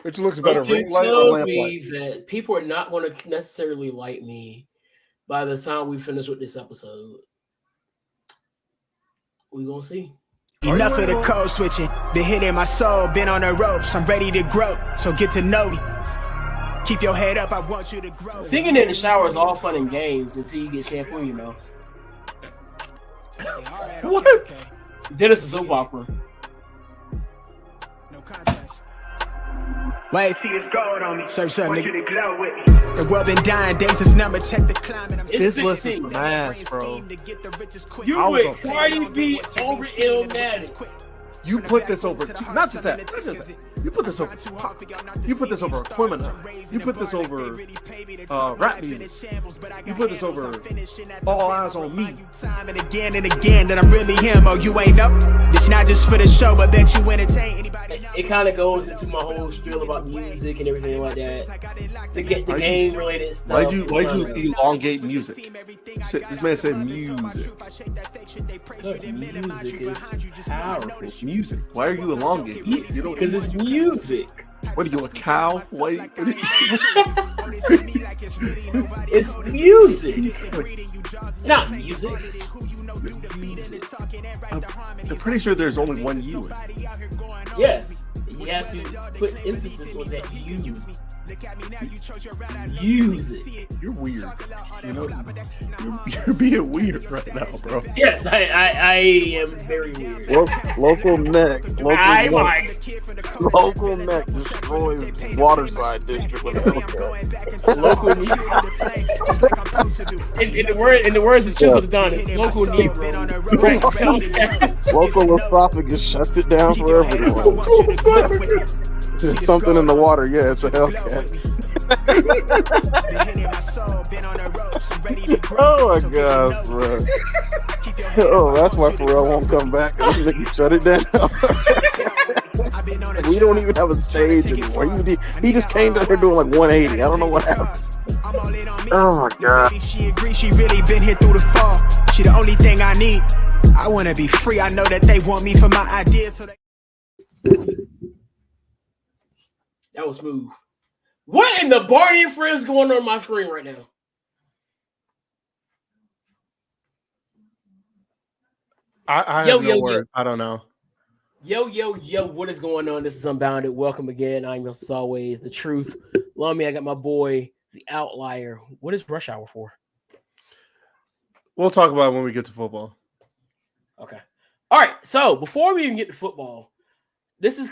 Which looks better, Something ring light or tells lamp me light? that people are not going to necessarily like me by the time we finish with this episode. We're going to see. Enough of the code switching. Been hitting my soul, been on the ropes. I'm ready to grow, so get to know me. Keep your head up, I want you to grow. Singing in the shower is all fun and games until you get shampoo in your mouth. What? Then it's a soap opera. No contest. Wait, see it's gold on me. Serve up, nigga. The world been dying, days is number, check the climate. This list is some ass, bro. You with Cardi B over Illmatic. You put this over, not just that. You put this over pop. You put this over Aquemini. You put this over rap music. You put this over All Eyes on Me. Time and again that I'm really him. Oh, you ain't know. It's not just for the show, but that you entertain anybody. It kind of goes into my whole spiel about music and everything like that. The game related stuff. Why'd you elongate music? This man said music. Look, music is powerful. Music. Why are you elongating? You don't. Because it's music. What are you, a cow? Wait. It's music. It's not music. I'm pretty sure there's only one you in. Yes. You have to put emphasis on that you. Use it. You're weird. You know, you're being weird right now, bro. Yes, I am very weird. Local neck. Local neck destroys Waterside District with a Hellcat. Local in the words of Chisel Don, it's local Negro. Right. Local esophagus shuts it down for everyone. There's something in the water. Yeah, it's a Hellcat. Oh my god, bro. Oh, that's why Pharrell won't come back. I think he shut it down. We don't even have a stage anymore. He just came down here doing like 180. I don't know what happened. Oh my god. She agrees she really been here through the fall. She the only thing I need. I wanna be free. I know that they want me for my ideas. So That was smooth. What in the Barney and Friends going on my screen right now? I have no word. I don't know. Yo, what is going on? This is Unbounded. Welcome again. I'm as always the truth. Love me, I got my boy, the outlier. What is Rush Hour for? We'll talk about it when we get to football. Okay. All right. So before we even get to football, this is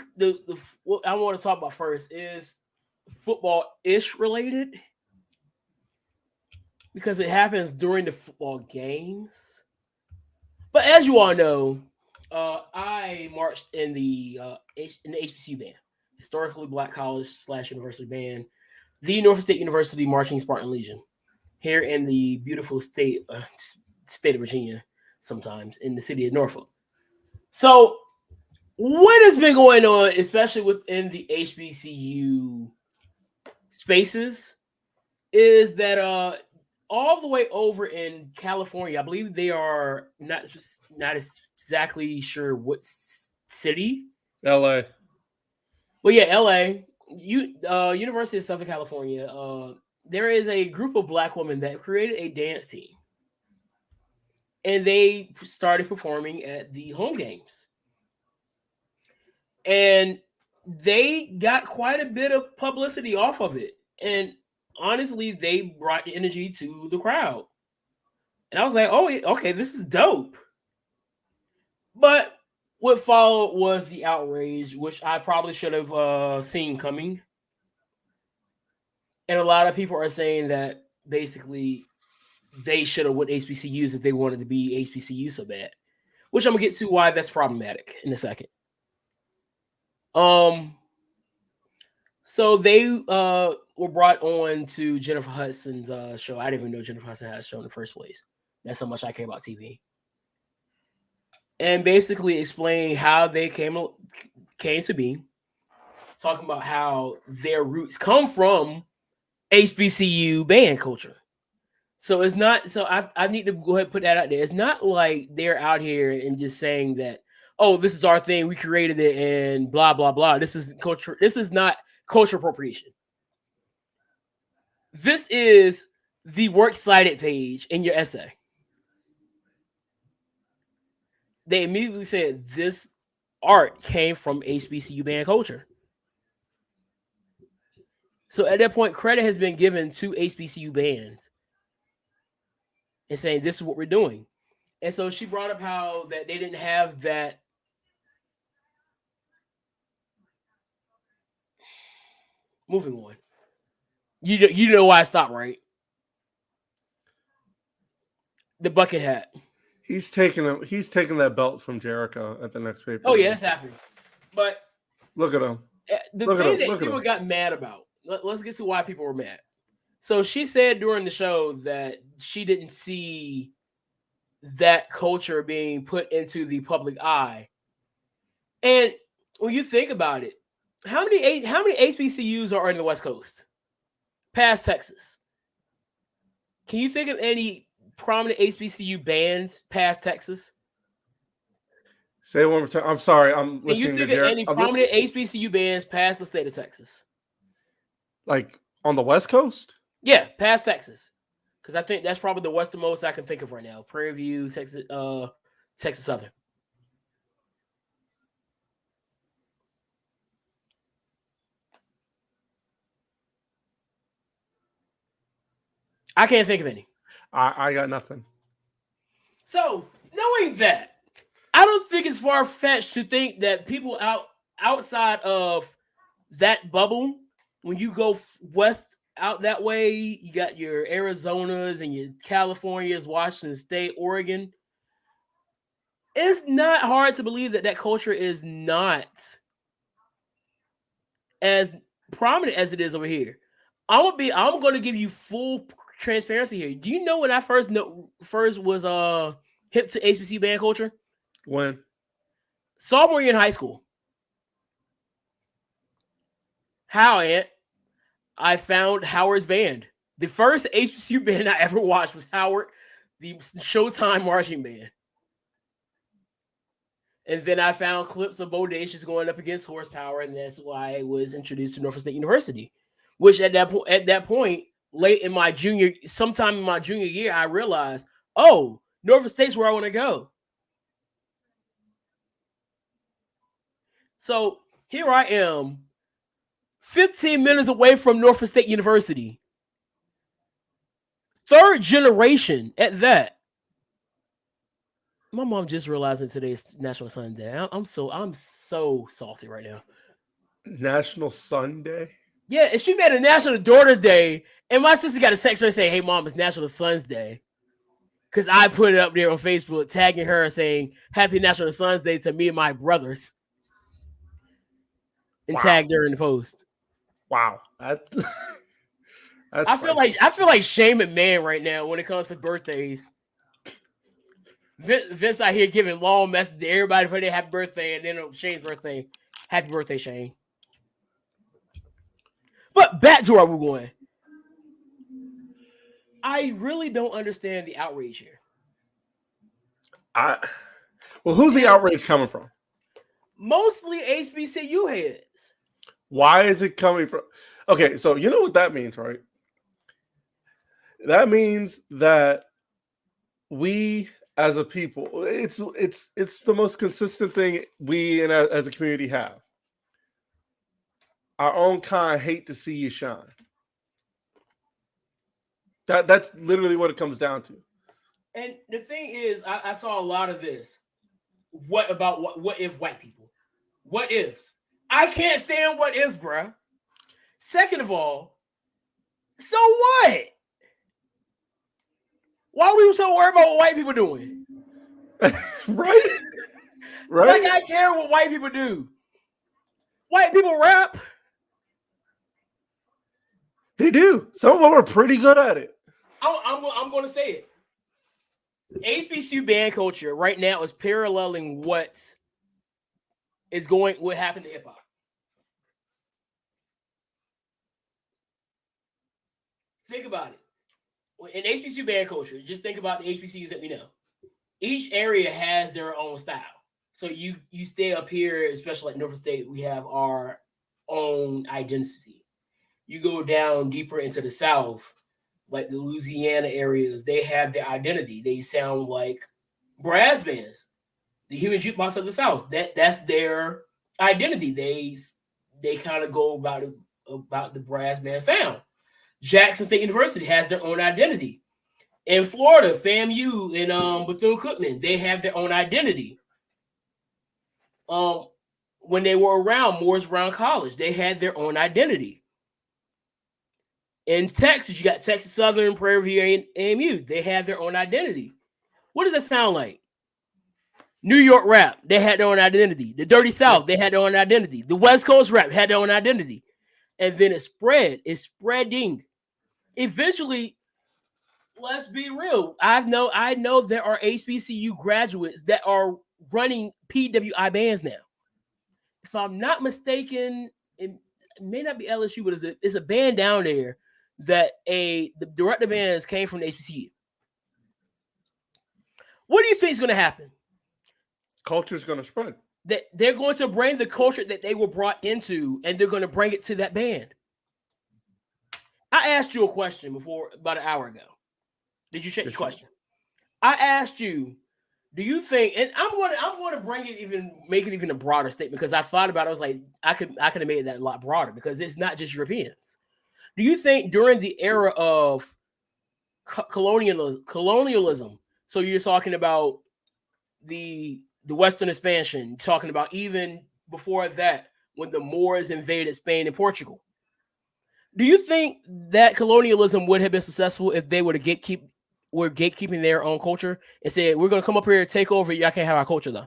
what I want to talk about first is football-ish related because it happens during the football games. But as you all know, I marched in the HBCU band, historically Black college / university band, the Norfolk State University Marching Spartan Legion, here in the beautiful state of Virginia, sometimes in the city of Norfolk. So what has been going on, especially within the HBCU spaces, is that all the way over in California, I believe they are not exactly sure what city. LA. Well, yeah, LA. University of Southern California. There is a group of Black women that created a dance team, and they started performing at the home games. And they got quite a bit of publicity off of it. And honestly, they brought the energy to the crowd. And I was like, oh, okay, this is dope. But what followed was the outrage, which I probably should have seen coming. And a lot of people are saying that basically they should have went HBCUs if they wanted to be HBCU so bad, which I'm going to get to why that's problematic in a second. So they were brought on to Jennifer Hudson's show. I didn't even know Jennifer Hudson had a show in the first place. That's how much I care about TV. And basically explain how they came to be, talking about how their roots come from HBCU band culture. So it's not, so I need to go ahead and put that out there. It's not like they're out here and just saying that, oh, this is our thing, we created it, and blah, blah, blah. This is culture. This is not culture appropriation. This is the works cited page in your essay. They immediately said this art came from HBCU band culture. So at that point, credit has been given to HBCU bands and saying this is what we're doing. And so she brought up how that they didn't have that. Moving on. You know why I stopped, right? The bucket hat. He's taking that belt from Jericho at the next paper. Oh yeah, that's happening. But look at him. The thing that people got mad about. Let's get to why people were mad. So she said during the show that she didn't see that culture being put into the public eye. And when you think about it, how many HBCUs are in the West Coast? Past Texas. Can you think of any prominent HBCU bands past Texas? Say it one more time. I'm sorry. I'm listening to Can you think of any prominent HBCU bands past the state of Texas? Like on the West Coast? Yeah, past Texas. Because I think that's probably the westernmost I can think of right now. Prairie View, Texas Southern. I can't think of any. I got nothing. So, knowing that, I don't think it's far-fetched to think that people outside of that bubble, when you go west out that way, you got your Arizonas and your Californias, Washington State, Oregon. It's not hard to believe that culture is not as prominent as it is over here. I'm going to give you full transparency here. Do you know when I first was hip to HBC band culture? When? Sophomore year in high school. How, Aunt? I found Howard's band. The first HBCU band I ever watched was Howard, the Showtime marching band. And then I found clips of Bodacious going up against Horsepower, and that's why I was introduced to Norfolk State University. Which at that point, sometime in my junior year, I realized, oh, Norfolk State's where I want to go. So here I am, 15 minutes away from Norfolk State University. Third generation at that. My mom just realized that today's National Sun Day. I'm so salty right now. National Sun Day? Yeah, and she made a National Daughter Day, and my sister got a text her saying, "Hey, Mom, it's National Sons Day." Because I put it up there on Facebook, tagging her saying, "Happy National Sons Day" to me and my brothers. And tagged her in the post. Wow. I feel like Shane McMahon right now when it comes to birthdays. Vince out here giving long messages to everybody for their happy birthday, and then on Shane's birthday, happy birthday, Shane. But back to where we're going. I really don't understand the outrage here. Well, who's the outrage coming from? Mostly HBCU heads. Why is it coming from? Okay, so you know what that means, right? That means that we as a people, it's the most consistent thing we as a community have. Our own kind hate to see you shine. That's literally what it comes down to. And the thing is, I saw a lot of this. What if white people? What ifs? I can't stand what ifs, bruh. Second of all, so what? Why are we so worried about what white people doing? Right? Like I care what white people do. White people rap. They do. Some of them are pretty good at it. I'm going to say it. HBCU band culture right now is paralleling what happened to hip hop. Think about it. In HBCU band culture, just think about the HBCUs that we know. Each area has their own style. So you stay up here, especially like Norfolk State, we have our own identity. You go down deeper into the South, like the Louisiana areas, they have their identity. They sound like brass bands, the human jukebox of the South. That's their identity. They kind of go about the brass band sound. Jackson State University has their own identity. In Florida, FAMU and Bethune-Cookman, they have their own identity. When they were around Morris Brown College, they had their own identity. In Texas, you got Texas Southern, Prairie View, and AMU. They have their own identity. What does that sound like? New York rap, they had their own identity. The Dirty South, they had their own identity. The West Coast rap had their own identity. And then it spread. It's spreading. Eventually, let's be real. I know there are HBCU graduates that are running PWI bands now. If I'm not mistaken, it may not be LSU, but it's a band down there that the director bands came from the HBCU. What do you think is going to happen? Culture is going to spread. That they're going to bring the culture that they were brought into, and they're going to bring it to that band. I asked you a question before about an hour ago. Did you check your question? I asked you, do you think, and I'm going to bring it make it even a broader statement, because I thought about it. I was like, I could have made that a lot broader, because it's not just Europeans. Do you think during the era of colonialism, so you're talking about the Western expansion, talking about even before that, when the Moors invaded Spain and Portugal, do you think that colonialism would have been successful if they were gatekeeping their own culture and said, we're going to come up here and take over, y'all can't have our culture though?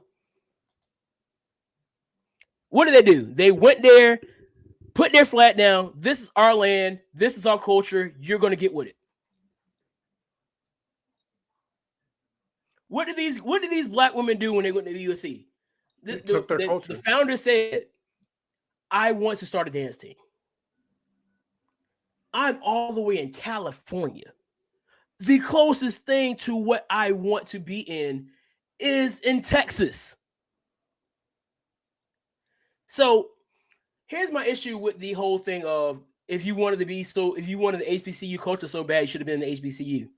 What did they do? They went there, put their flag down. This is our land. This is our culture. You're going to get with it. What did these black women do when they went to the USC? They took their culture. The founder said, I want to start a dance team. I'm all the way in California. The closest thing to what I want to be in is in Texas. So here's my issue with the whole thing of if you wanted the HBCU culture so bad, you should have been in the HBCU.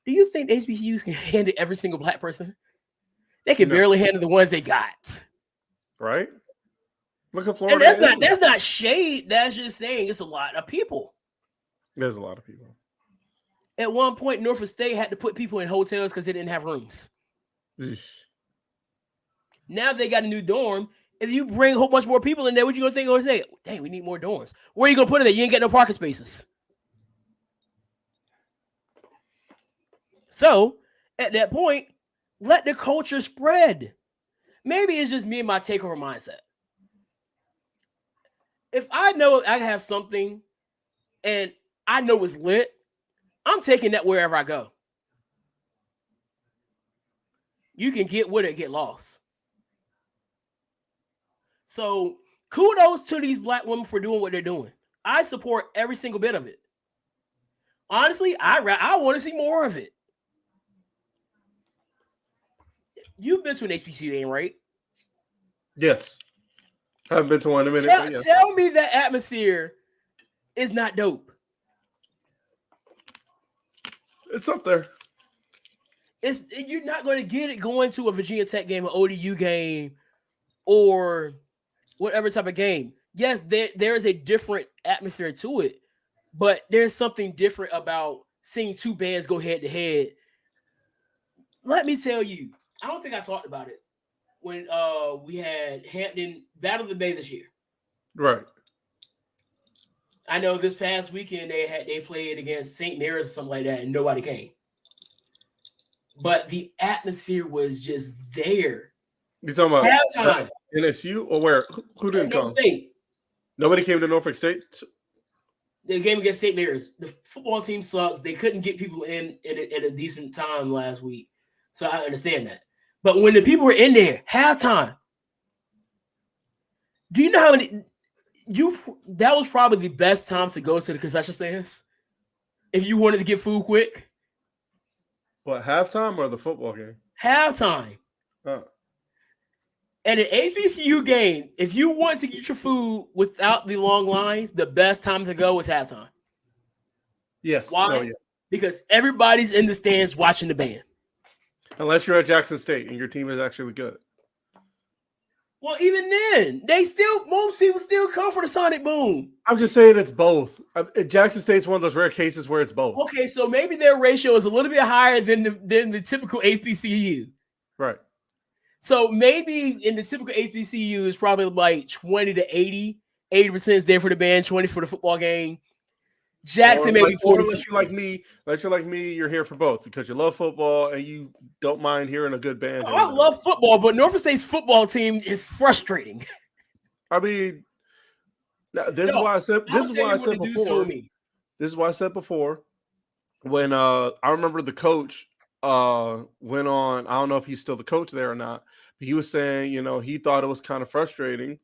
Do you think HBCUs can handle every single black person? They can barely handle the ones they got. Right? Look at Florida. And that's not shade. That's just saying it's a lot of people. There's a lot of people. At one point, Norfolk State had to put people in hotels because they didn't have rooms. Now they got a new dorm. If you bring a whole bunch more people in there, what you gonna think? Or say, "Dang, we need more dorms." Where are you gonna put it at? You ain't got no parking spaces. So at that point, let the culture spread. Maybe it's just me and my takeover mindset. If I know I have something and I know it's lit, I'm taking that wherever I go. You can get with it, get lost. So kudos to these black women for doing what they're doing. I support every single bit of it. Honestly, I want to see more of it. You've been to an HBCU game, right? Yes. I haven't been to one in a minute. Tell me that atmosphere is not dope. It's up there. You're not going to get it going to a Virginia Tech game, an ODU game, or whatever type of game. Yes, there is a different atmosphere to it, but there's something different about seeing two bands go head to head. Let me tell you, I don't think I talked about it when we had Hampton Battle of the Bay this year. Right. I know this past weekend they played against St. Mary's or something like that, and nobody came. But the atmosphere was just there. You talking about halftime? NSU or where? Who didn't come? State. Nobody came to Norfolk State. The game against St. Mary's. The football team sucks. They couldn't get people in at a decent time last week, so I understand that. But when the people were in there, halftime, do you know how many? That was probably the best time to go to the concession stands if you wanted to get food quick. What, halftime or the football game? Halftime. Oh. At an HBCU game, if you want to get your food without the long lines, the best time to go is halftime. Yes. Why? Oh, yeah. Because everybody's in the stands watching the band. Unless you're at Jackson State and your team is actually good. Well, even then, most people still come for the Sonic Boom. I'm just saying it's both. Jackson State's one of those rare cases where it's both. Okay, so maybe their ratio is a little bit higher than the typical HBCU. Right. So maybe in the typical HBCU is probably like 20 to 80. 80% is there for the band, 20 for the football game. Jackson maybe 40. Unless you're like me, you're here for both because you love football and you don't mind hearing a good band. I love football, but Norfolk State's football team is frustrating. I mean, this is why I said before. This is why I said before when I remember the coach went on. I don't know if he's still the coach there or not, but he was saying, he thought it was kind of frustrating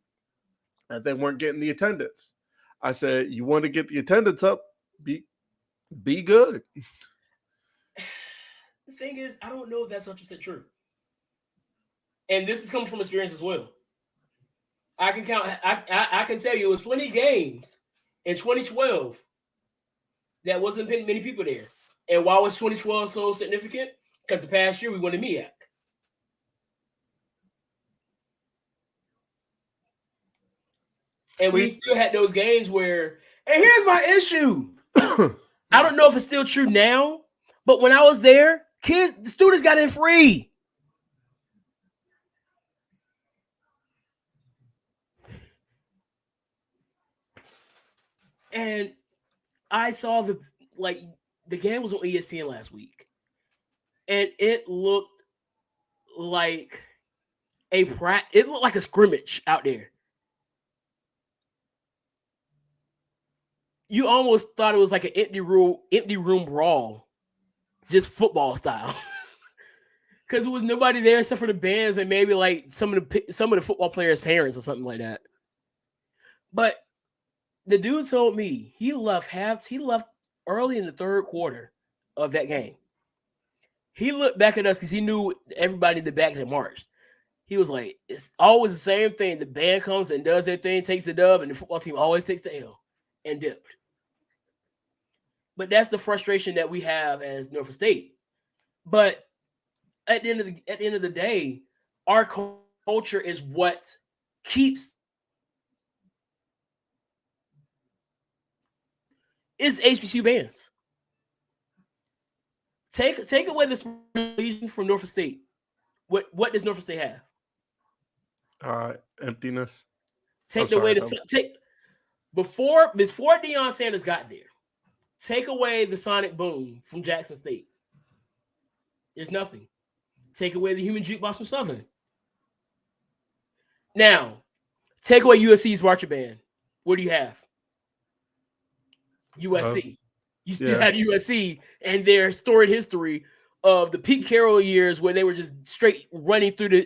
that they weren't getting the attendance. I said, you want to get the attendance up, be good. The thing is, I don't know if that's 100% true. And this is coming from experience as well. I can tell you it was plenty of games in 2012 that wasn't many people there. And why was 2012 so significant? Because the past year we won the MEAC. And we still had those games where, and here's my issue. I don't know if it's still true now, but when I was there, the students got in free. And I saw the game was on ESPN last week, and it looked like it looked like a scrimmage out there. You almost thought it was like an empty room brawl, just football style. Because there was nobody there except for the bands and maybe like some of the football players' parents or something like that. But the dude told me he left early in the third quarter of that game. He looked back at us because he knew everybody in the back had marched. He was like, it's always the same thing. The band comes and does their thing, takes the dub, and the football team always takes the L and dipped. But that's the frustration that we have as Norfolk State. But at the end of the day, our culture is what keeps is HBCU bands. Take away this legion from Norfolk State. What does Norfolk State have? Emptiness. Before Deion Sanders got there. Take away the Sonic Boom from Jackson State. There's nothing. Take away the Human Jukebox from Southern. Now, take away USC's marching band. What do you have? USC. You still have USC and their storied history of the Pete Carroll years where they were just straight running through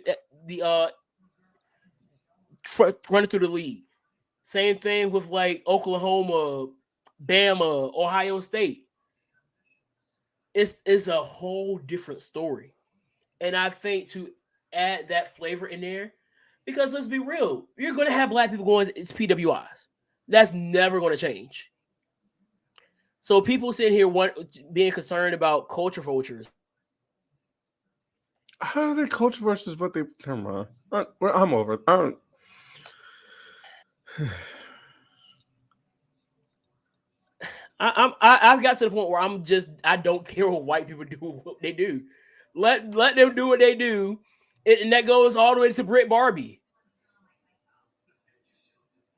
running through the league. Same thing with like Oklahoma, Bama, Ohio State. It's a whole different story. And I think to add that flavor in there, because let's be real, you're going to have black people going to PWIs. That's never going to change. So people sitting here being concerned about culture vultures. How are they culture versus what they... Never mind. I'm over it. I've got to the point where I don't care what white people do what they do. Let them do what they do, and that goes all the way to Brit Barbie.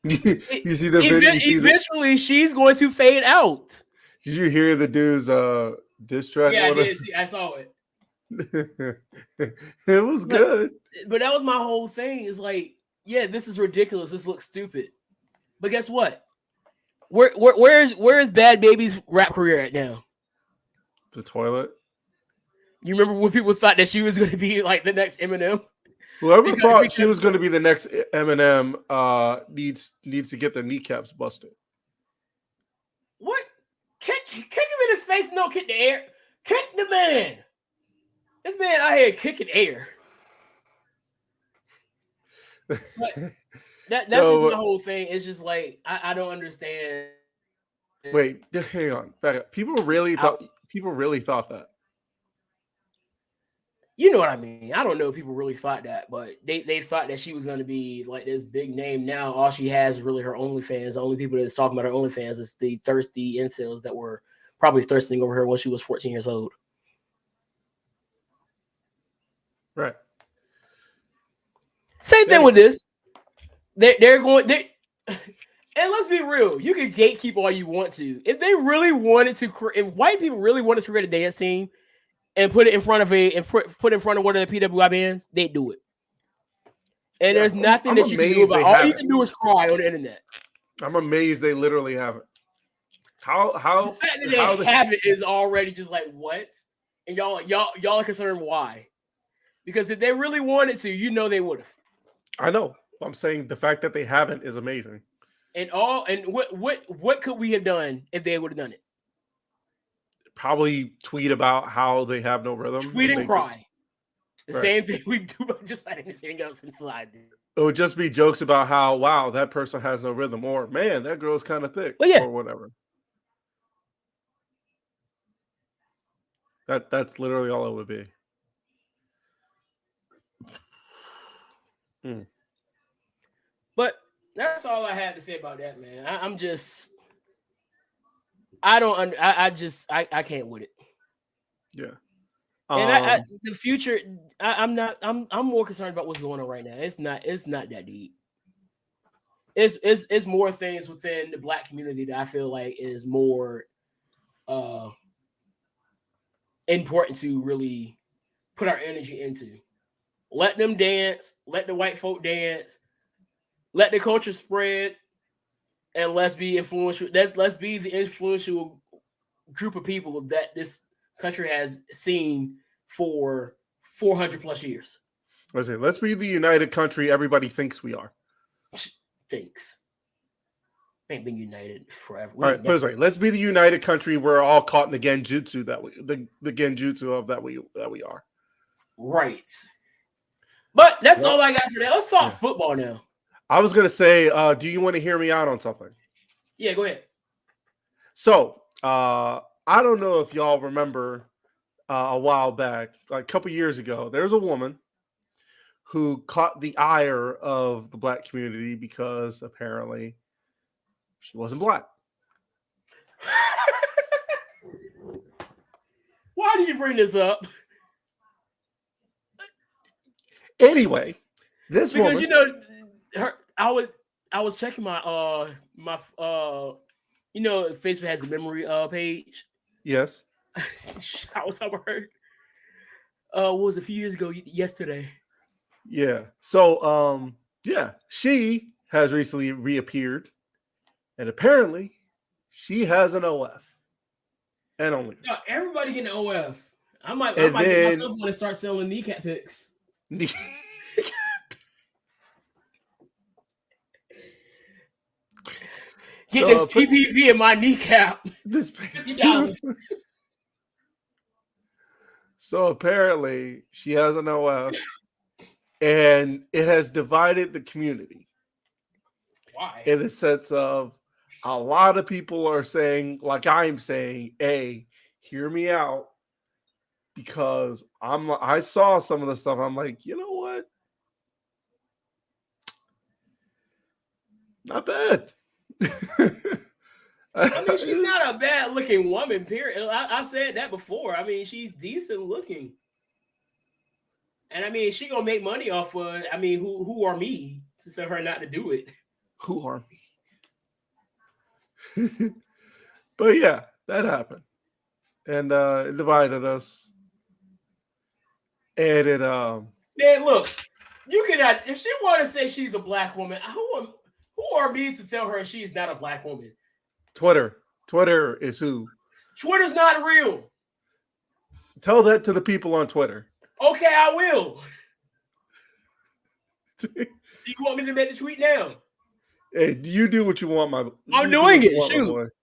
You see the video? Eventually, she's going to fade out. Did you hear the dude's diss track? Yeah, I did. I saw it. It was good. But that was my whole thing. Is like, yeah, this is ridiculous. This looks stupid. But guess what? Where is Bad Baby's rap career at now? The toilet. You remember when people thought that she was going to be like the next Eminem? Whoever thought she was going to be the next Eminem needs to get their kneecaps busted. What? Kick him in his face, no kick the air. Kick the man. This man out here kicking air. That's No, just my whole thing. It's just like I don't understand. wait, hang on. Back up. People really thought that. You know what I mean? I don't know if people really thought that, but they thought that she was going to be like this big name. Now all she has is really her OnlyFans. The only people that's talking about her OnlyFans is the thirsty incels that were probably thirsting over her when she was 14 years old. Right. Same thing with this. They're going. And let's be real. You can gatekeep all you want to. If they really wanted to, if white people really wanted to create a dance team and put it in front of put in front of one of the PWI bands, they do it. And there's nothing that you can do about it. All you can do is cry on the internet. I'm amazed they literally haven't. How the fact that they have it is already just like what? And y'all are concerned why? Because if they really wanted to, you know they would have. I know. I'm saying the fact that they haven't is amazing. And what could we have done if they would have done it? Probably tweet about how they have no rhythm. Tweet and cry. The same thing we do about just about anything else inside. It would just be jokes about how, wow, that person has no rhythm, or man, that girl's kind of thick, or whatever. That's literally all it would be. But that's all I had to say about that, man. I can't with it. Yeah. And the future, I'm more concerned about what's going on right now. It's not that deep. It's more things within the Black community that I feel like is more important to really put our energy into. Let them dance, let the white folk dance, let the culture spread, and let's be influential. Let's be the influential group of people that this country has seen for 400 plus years. Let's be the united country everybody thinks we are. Thinks. We ain't been united forever. All right, put it right. Let's be the united country. We're all caught in the genjutsu the genjutsu of that we are. Right. But that's all I got for that. Let's talk football now. I was gonna say, do you want to hear me out on something? Yeah, go ahead. So, I don't know if y'all remember a while back, like a couple years ago, there was a woman who caught the ire of the Black community because apparently she wasn't Black. Why did you bring this up? Anyway, this because woman, I was checking my Facebook has a memory page. Yes. I was talking about her. What was it, a few years ago? Yesterday. Yeah. So she has recently reappeared, and apparently she has an OF. And only. No, everybody getting an OF. I might get myself want to start selling kneecap picks. Get this PPV in my kneecap. This $50. So apparently she has an OF, and it has divided the community. Why? In the sense of a lot of people are saying, like I'm saying, hey, hear me out, because I saw some of the stuff. I'm like, you know what? Not bad. I mean, she's not a bad looking woman, period. I said that before. I mean, she's decent looking. And I mean, she gonna make money off of it. I mean, who are me to tell her not to do it? Who are me? But yeah, that happened. And it divided us. And it Man, look, you cannot, if she want to say she's a Black woman, who are me to tell her she's not a Black woman? Twitter is who? Twitter's not real. Tell that to the people on Twitter. Okay, I will. You want me to make the tweet now? Hey, you do what you want, I'm doing it. Shoot.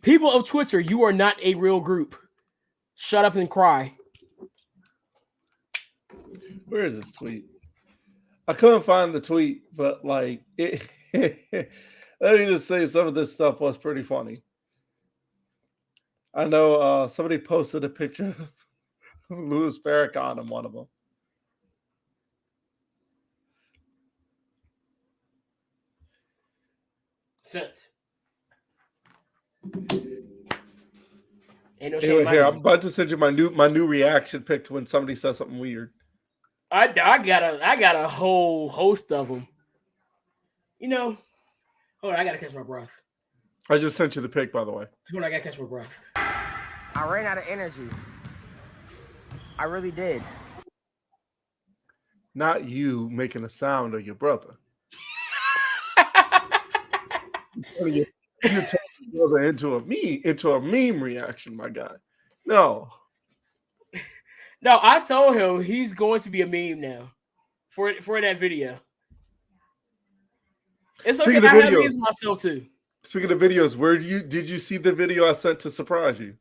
People of Twitter, you are not a real group. Shut up and cry. Where is this tweet? I couldn't find the tweet, but like it. Let me just say some of this stuff was pretty funny. I know somebody posted a picture of Louis Farrakhan in one of them. Sent. Ain't no shame Anyway, in my here game. I'm about to send you my new reaction pic to when somebody says something weird. I got a whole host of them. You know, hold on, I gotta catch my breath. I just sent you the pic, by the way. Hold on, I gotta catch my breath. I ran out of energy. I really did. Not you making a sound of your brother. You turn your brother into a meme reaction, my guy. No. No, I told him he's going to be a meme now for that video. It's okay. Speaking of I have videos, used myself too. Speaking of videos, did you see the video I sent to surprise you?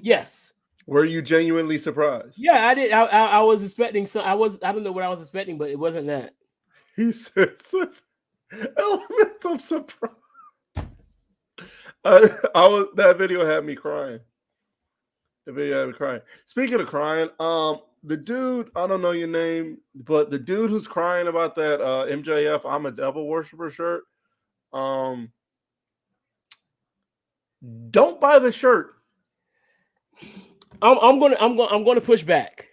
Yes. Were you genuinely surprised? Yeah, I did. I was expecting some. I don't know what I was expecting, but it wasn't that. He said element of surprise. That video had me crying. The video had me crying. Speaking of crying, the dude, I don't know your name, but the dude who's crying about that MJF I'm a devil worshiper shirt, don't buy the shirt. I'm gonna push back,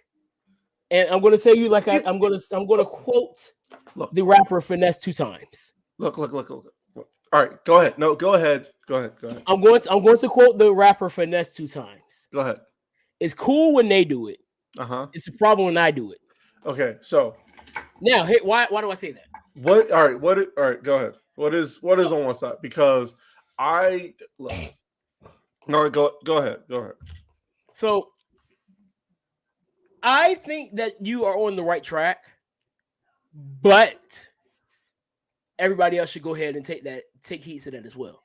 and I'm gonna say you like I'm gonna quote the rapper Finesse 2 times. Look. All right, go ahead. No, go ahead. I'm going to quote the rapper Finesse 2 times. Go ahead. It's cool when they do it. Uh-huh. It's a problem when I do it. Okay, so now, why do I say that? What? All right. Go ahead. What is on one side? Because no, go ahead. So, I think that you are on the right track, but everybody else should go ahead and take heed to that as well,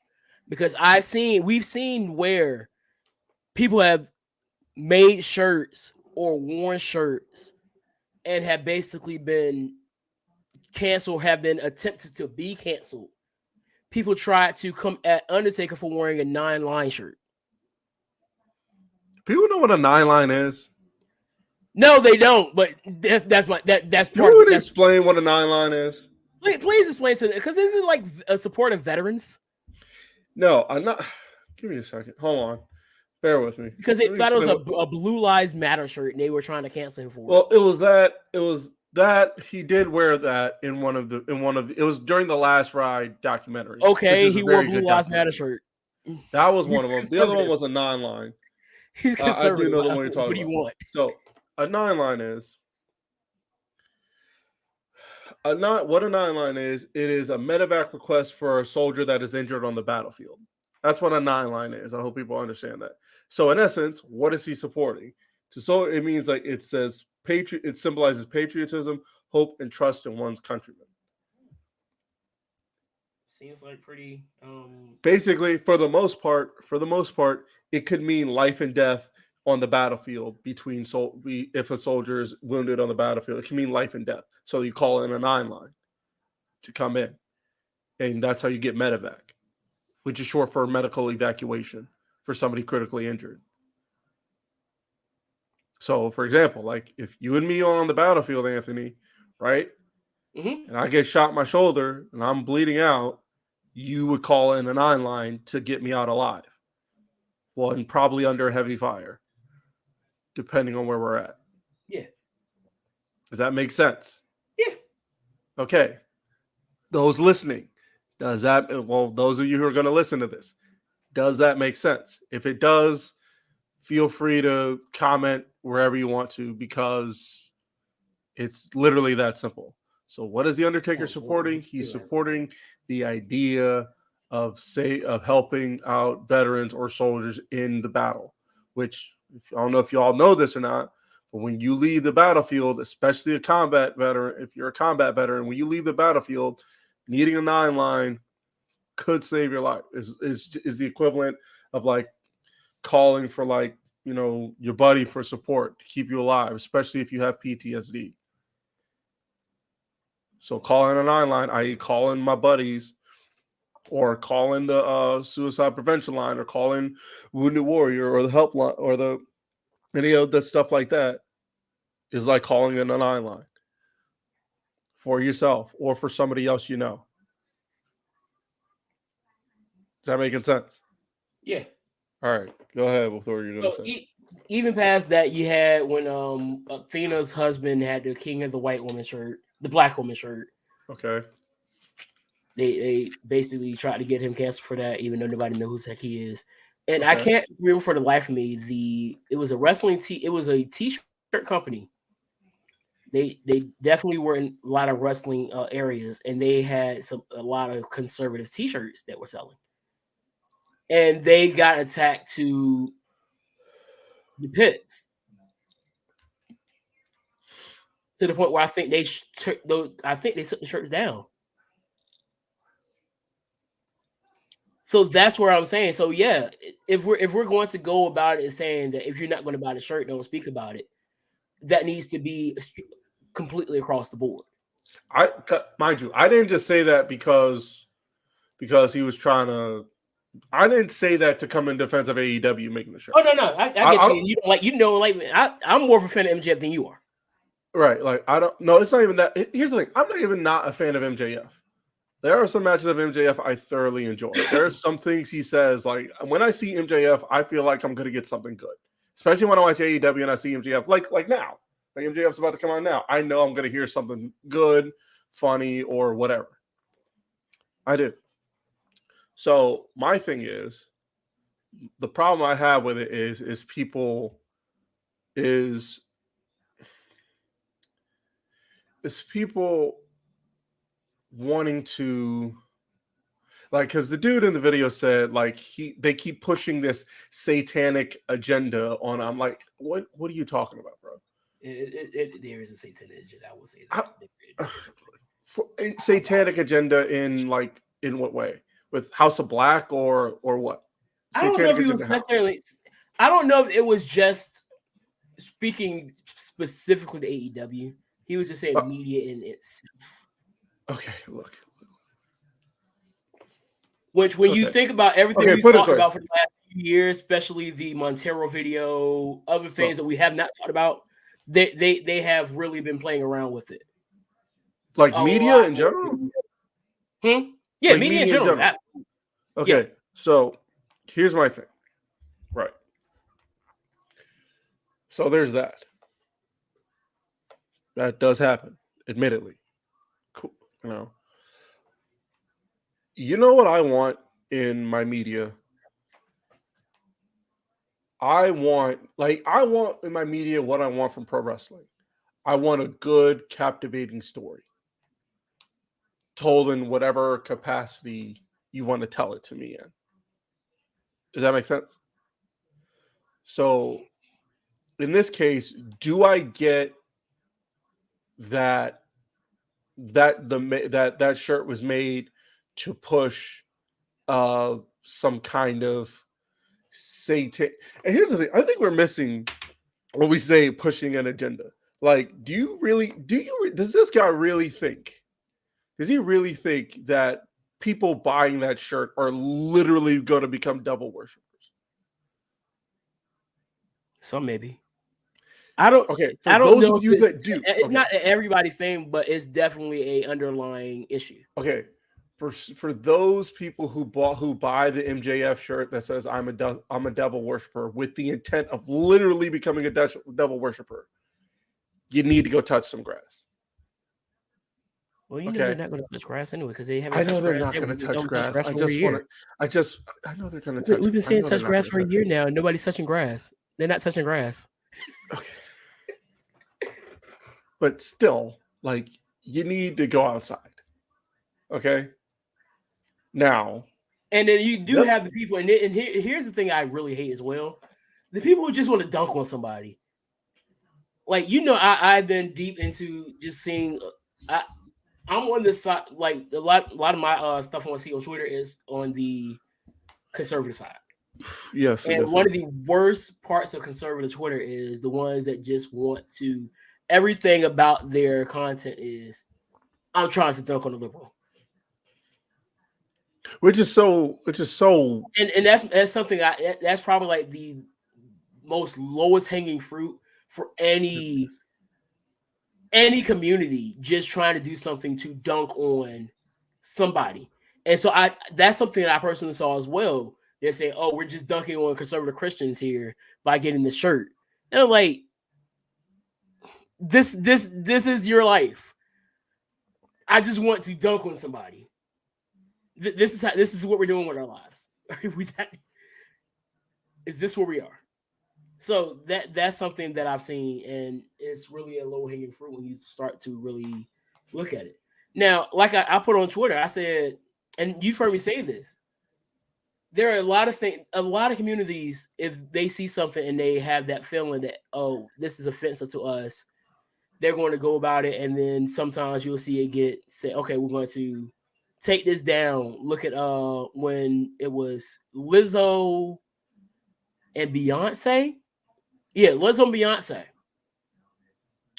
because we've seen where people have made shirts or worn shirts and have basically been canceled, have been attempted to be canceled. People tried to come at Undertaker for wearing a 9-line shirt. People know what a 9-line is? No, they don't. But that's part. You would explain what a 9-line is. Please explain to them, because isn't it like a support of veterans? No, I'm not. Give me a second. Hold on. Bear with me. Because they thought it was a Blue Lives Matter shirt, and they were trying to cancel him for it. Well, it was that he did wear that in one of the. It was during the Last Ride documentary. Okay, he wore a Blue Lives Matter shirt. That was one of them. The other one was a 9-line. He's conservative. I do know the one you're talking about. What do you want? So a 9-line is. What a 9-line is, it is a medevac request for a soldier that is injured on the battlefield. That's what a 9-line is. I hope people understand that. So in essence, what is he supporting? So it means like it says it symbolizes patriotism, hope, and trust in one's countrymen. Seems like pretty basically for the most part, it could mean life and death on the battlefield if a soldier is wounded on the battlefield. It can mean life and death. So you call in a 9-line to come in. And that's how you get medevac, which is short for medical evacuation for somebody critically injured. So, for example, like if you and me are on the battlefield, Anthony, right? Mm-hmm. And I get shot in my shoulder and I'm bleeding out, you would call in a 9-line to get me out alive. Well, and probably under heavy fire, depending on where we're at. Yeah. Does that make sense? Yeah. Okay. Those listening, those of you who are going to listen to this, does that make sense? If it does, feel free to comment wherever you want to, because it's literally that simple. So what is the Undertaker supporting? He's supporting the idea of helping out veterans or soldiers in the battle, which I don't know if you all know this or not, but when you leave the battlefield, especially a combat veteran, if you're a combat veteran, when you leave the battlefield, needing a 9-line could save your life. Is the equivalent of like calling for like, you know, your buddy for support to keep you alive, especially if you have PTSD. So calling a 9 line, i.e., calling my buddies, or calling the suicide prevention line, or calling Wounded Warrior, or the helpline, or the any of the stuff like that, is like calling in a 9 line for yourself or for somebody else you know. Is that making sense? Yeah. All right, go ahead with what you're going to So say. even past that, you had when Athena's husband had the King of the White Woman shirt, the Black Woman shirt. Okay. They basically tried to get him canceled for that, even though nobody knows who the heck he is. And Okay. I can't remember for the life of me. It was a wrestling it was a t-shirt company. They definitely were in a lot of wrestling areas, and they had a lot of conservative t-shirts that were selling. And they got attacked to the pits to the point where I think they took the shirts down. So that's where I'm saying. So yeah, if we're going to go about it saying that if you're not going to buy the shirt, don't speak about it, that needs to be completely across the board. Mind you, I didn't just say that because he was trying to. I didn't say that to come in defense of AEW making the shirt. Oh no, I get you. You don't like. I'm more of a fan of MJF than you are. Right, like I don't. No, it's not even that. Here's the thing: I'm not a fan of MJF. There are some matches of MJF I thoroughly enjoy. There are some things he says, like when I see MJF, I feel like I'm going to get something good. Especially when I watch AEW and I see MJF, like now. Like MJF's about to come on now. I know I'm going to hear something good, funny, or whatever. I do. So my thing is, the problem I have with it is people wanting to, like, because the dude in the video said like they keep pushing this satanic agenda on. I'm like, what are you talking about, bro? There is a satanic agenda. I will say that. Satanic agenda in what way? With House of Black or what? I don't know if he was necessarily. I don't know if it was just speaking specifically to AEW. He was just saying media in itself. Okay, look. Which, when you think about everything we talked about for the last few years, especially the Montero video, other things that we have not talked about, they have really been playing around with it. Like media in general? Yeah, like media in general. Okay, yeah. So here's my thing. Right. So there's that. That does happen, admittedly. Cool. You know what I want in my media? I want in my media what I want from pro wrestling. I want a good, captivating story. Told in whatever capacity you want to tell it to me in. Does that make sense? So, in this case, do I get that shirt was made to push some kind of Satan? And here's the thing: I think we're missing when we say pushing an agenda. Like, does this guy really think? Does he really think that people buying that shirt are literally going to become devil worshippers? Some maybe. I don't. Okay, I don't know of you that do. It's not everybody's thing, but it's definitely a underlying issue. Okay, for those people who buy the MJF shirt that says I'm a devil worshiper with the intent of literally becoming a devil worshiper, you need to go touch some grass. Well, know they're not going to touch grass anyway because they haven't. I know they're not going to touch grass. I know they're going to touch. We've been saying touch grass for a year now. Nobody's touching grass. They're not touching grass. Okay. But still, like, you need to go outside. Okay. Now. And then you do have the people, and here's the thing I really hate as well: the people who just want to dunk on somebody. Like, I've been deep into just seeing. I'm on the side, like a lot of my stuff I want to see on Twitter is on the conservative side. Yes. And one of the worst parts of conservative Twitter is the ones that just want to, everything about their content is I'm trying to dunk on a liberal. Which is so And that's something that's probably like the most lowest hanging fruit for any community just trying to do something to dunk on somebody. And so that's something that I personally saw as well. They're saying, "Oh, we're just dunking on conservative Christians here by getting the shirt." And I'm like, this is your life. I just want to dunk on somebody. This is what we're doing with our lives. Is this where we are? So that's something that I've seen, and it's really a low hanging fruit when you start to really look at it. Now, like I put on Twitter, I said, and you've heard me say this. There are a lot of communities, if they see something and they have that feeling that, oh, this is offensive to us, they're going to go about it, and then sometimes you'll see it get said, okay, we're going to take this down. Look at when it was Lizzo and Beyonce. Yeah, Lizzo and Beyonce.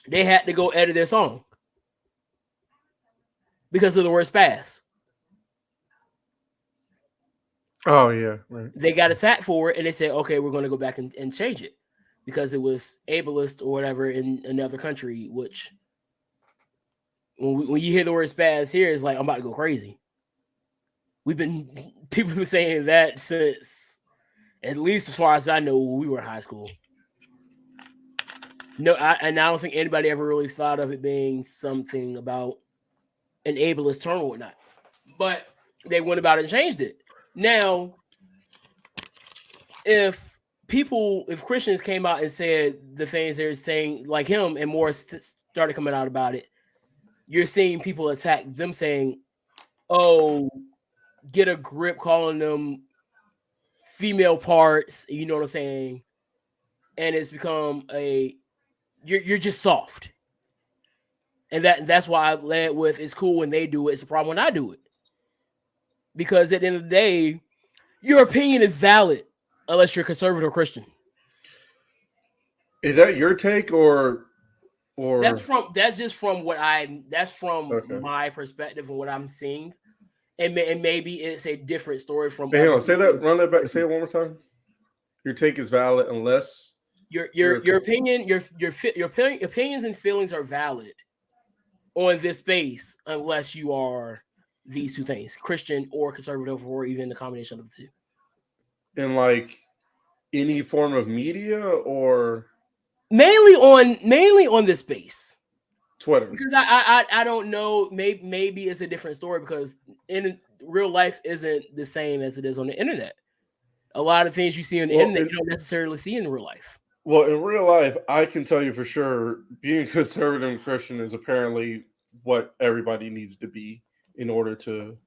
They had to go edit their song because of the word spaz. Oh yeah, right. They got attacked for it, and they said, okay, we're going to go back and change it because it was ableist or whatever in another country, which when you hear the word spaz here, it's like, I'm about to go crazy. People have been saying that since, at least as far as I know, when we were in high school. No, I don't think anybody ever really thought of it being something about an ableist term or whatnot. But they went about it and changed it. Now, if Christians came out and said the things they're saying, like him, and more started coming out about it, you're seeing people attack them saying, oh, get a grip, calling them female parts, you know what I'm saying? And it's become you're just soft. And that's why I led with, it's cool when they do it, it's a problem when I do it. Because at the end of the day, your opinion is valid unless you're conservative Christian. Is that your take or that's just from my perspective and what I'm seeing. And maybe it's a different story from. Hang on, run that back. Say it one more time. Your take is valid unless your opinion, your opinions and feelings are valid on this space unless you are these two things, Christian or conservative, or even the combination of the two. In like any form of media, or mainly on this space, Twitter. Because I don't know, maybe it's a different story because in real life isn't the same as it is on the internet. A lot of things you see on the internet you don't necessarily see in real life. Well, in real life, I can tell you for sure, being conservative and Christian is apparently what everybody needs to be in order to,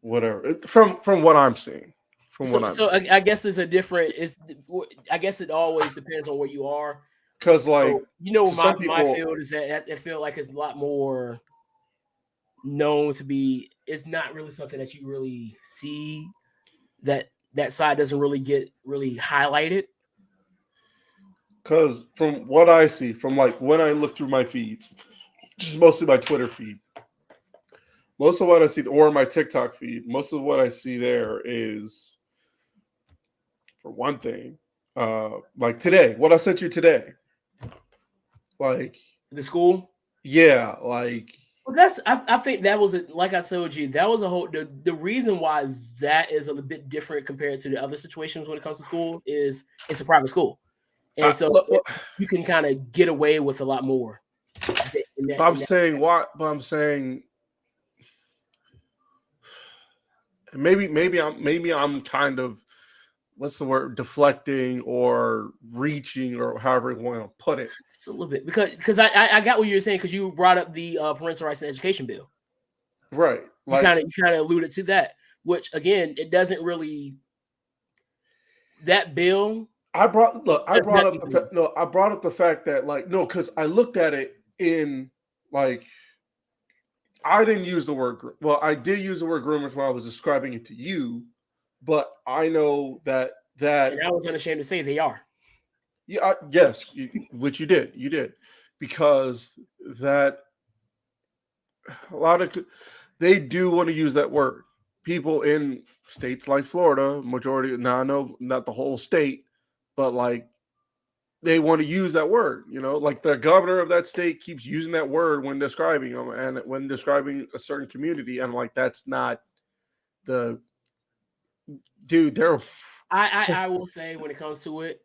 whatever. From what I'm seeing. I guess it's a different. I guess it always depends on where you are. Because, like, my field is that I feel like it's a lot more known to be. It's not really something that you really see. That side doesn't really get really highlighted. Because from what I see, from like when I look through my feeds, which is mostly my Twitter feed, most of what I see, or my TikTok feed, most of what I see there is, for one thing, like today, what I sent you today, like the school, yeah, like. Well, I think that was like I told you, that was a whole the reason why that is a bit different compared to the other situations when it comes to school is it's a private school, and so you can kind of get away with a lot more. I'm saying maybe I'm kind of, what's the word, deflecting or reaching or however you want to put it. Just a little bit because I got what you were saying because you brought up the parental rights and education bill, right? Like, you kind of alluded to that, which again, it doesn't really. That bill. I brought up the fact that, like, no, because I looked at it in, like, I didn't use the word. Well, I did use the word groomers when I was describing it to you. But I know that and I was unashamed to say they are. Yeah, yes, which you did, because that they do want to use that word. People in states like Florida, majority, now I know not the whole state, but like they want to use that word, like the governor of that state keeps using that word when describing them and when describing a certain community. And like, that's not the dude. I will say when it comes to it,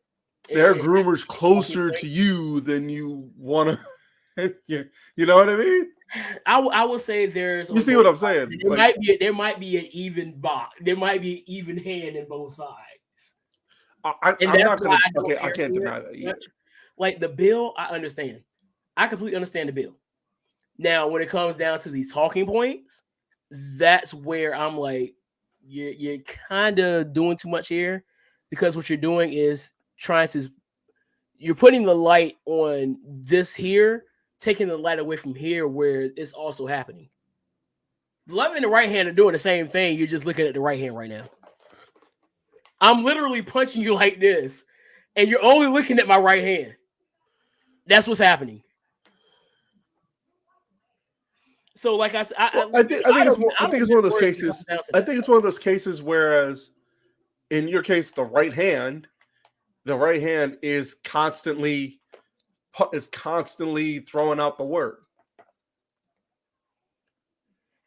their groomers closer to you than you want to. You know what I mean? I will say there's. You see what I'm saying? There might be an even box. There might be an even hand in both sides. I'm not gonna. Okay, I can't deny that. Yeah. Like the bill, I understand. I completely understand the bill. Now, when it comes down to these talking points, that's where I'm like, you're kind of doing too much here, because what you're doing is you're putting the light on this here, taking the light away from here where it's also happening. The left and the right hand are doing the same thing. You're just looking at the right hand right now. I'm literally punching you like this, and you're only looking at my right hand. That's what's happening. So, like I said, I think it's one of those cases. I think it's one of those cases. Whereas, in your case, the right hand is constantly throwing out the word,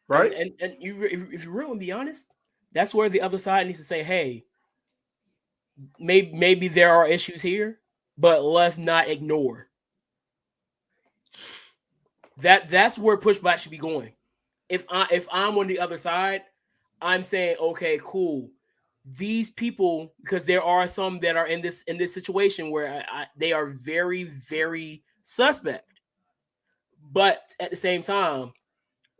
right? And if you really want to be honest, that's where the other side needs to say, "Hey, maybe there are issues here, but let's not ignore." That's where pushback should be going. If I'm on the other side, I'm saying, okay, cool. These people, because there are some that are in this situation where they are very, very suspect. But at the same time,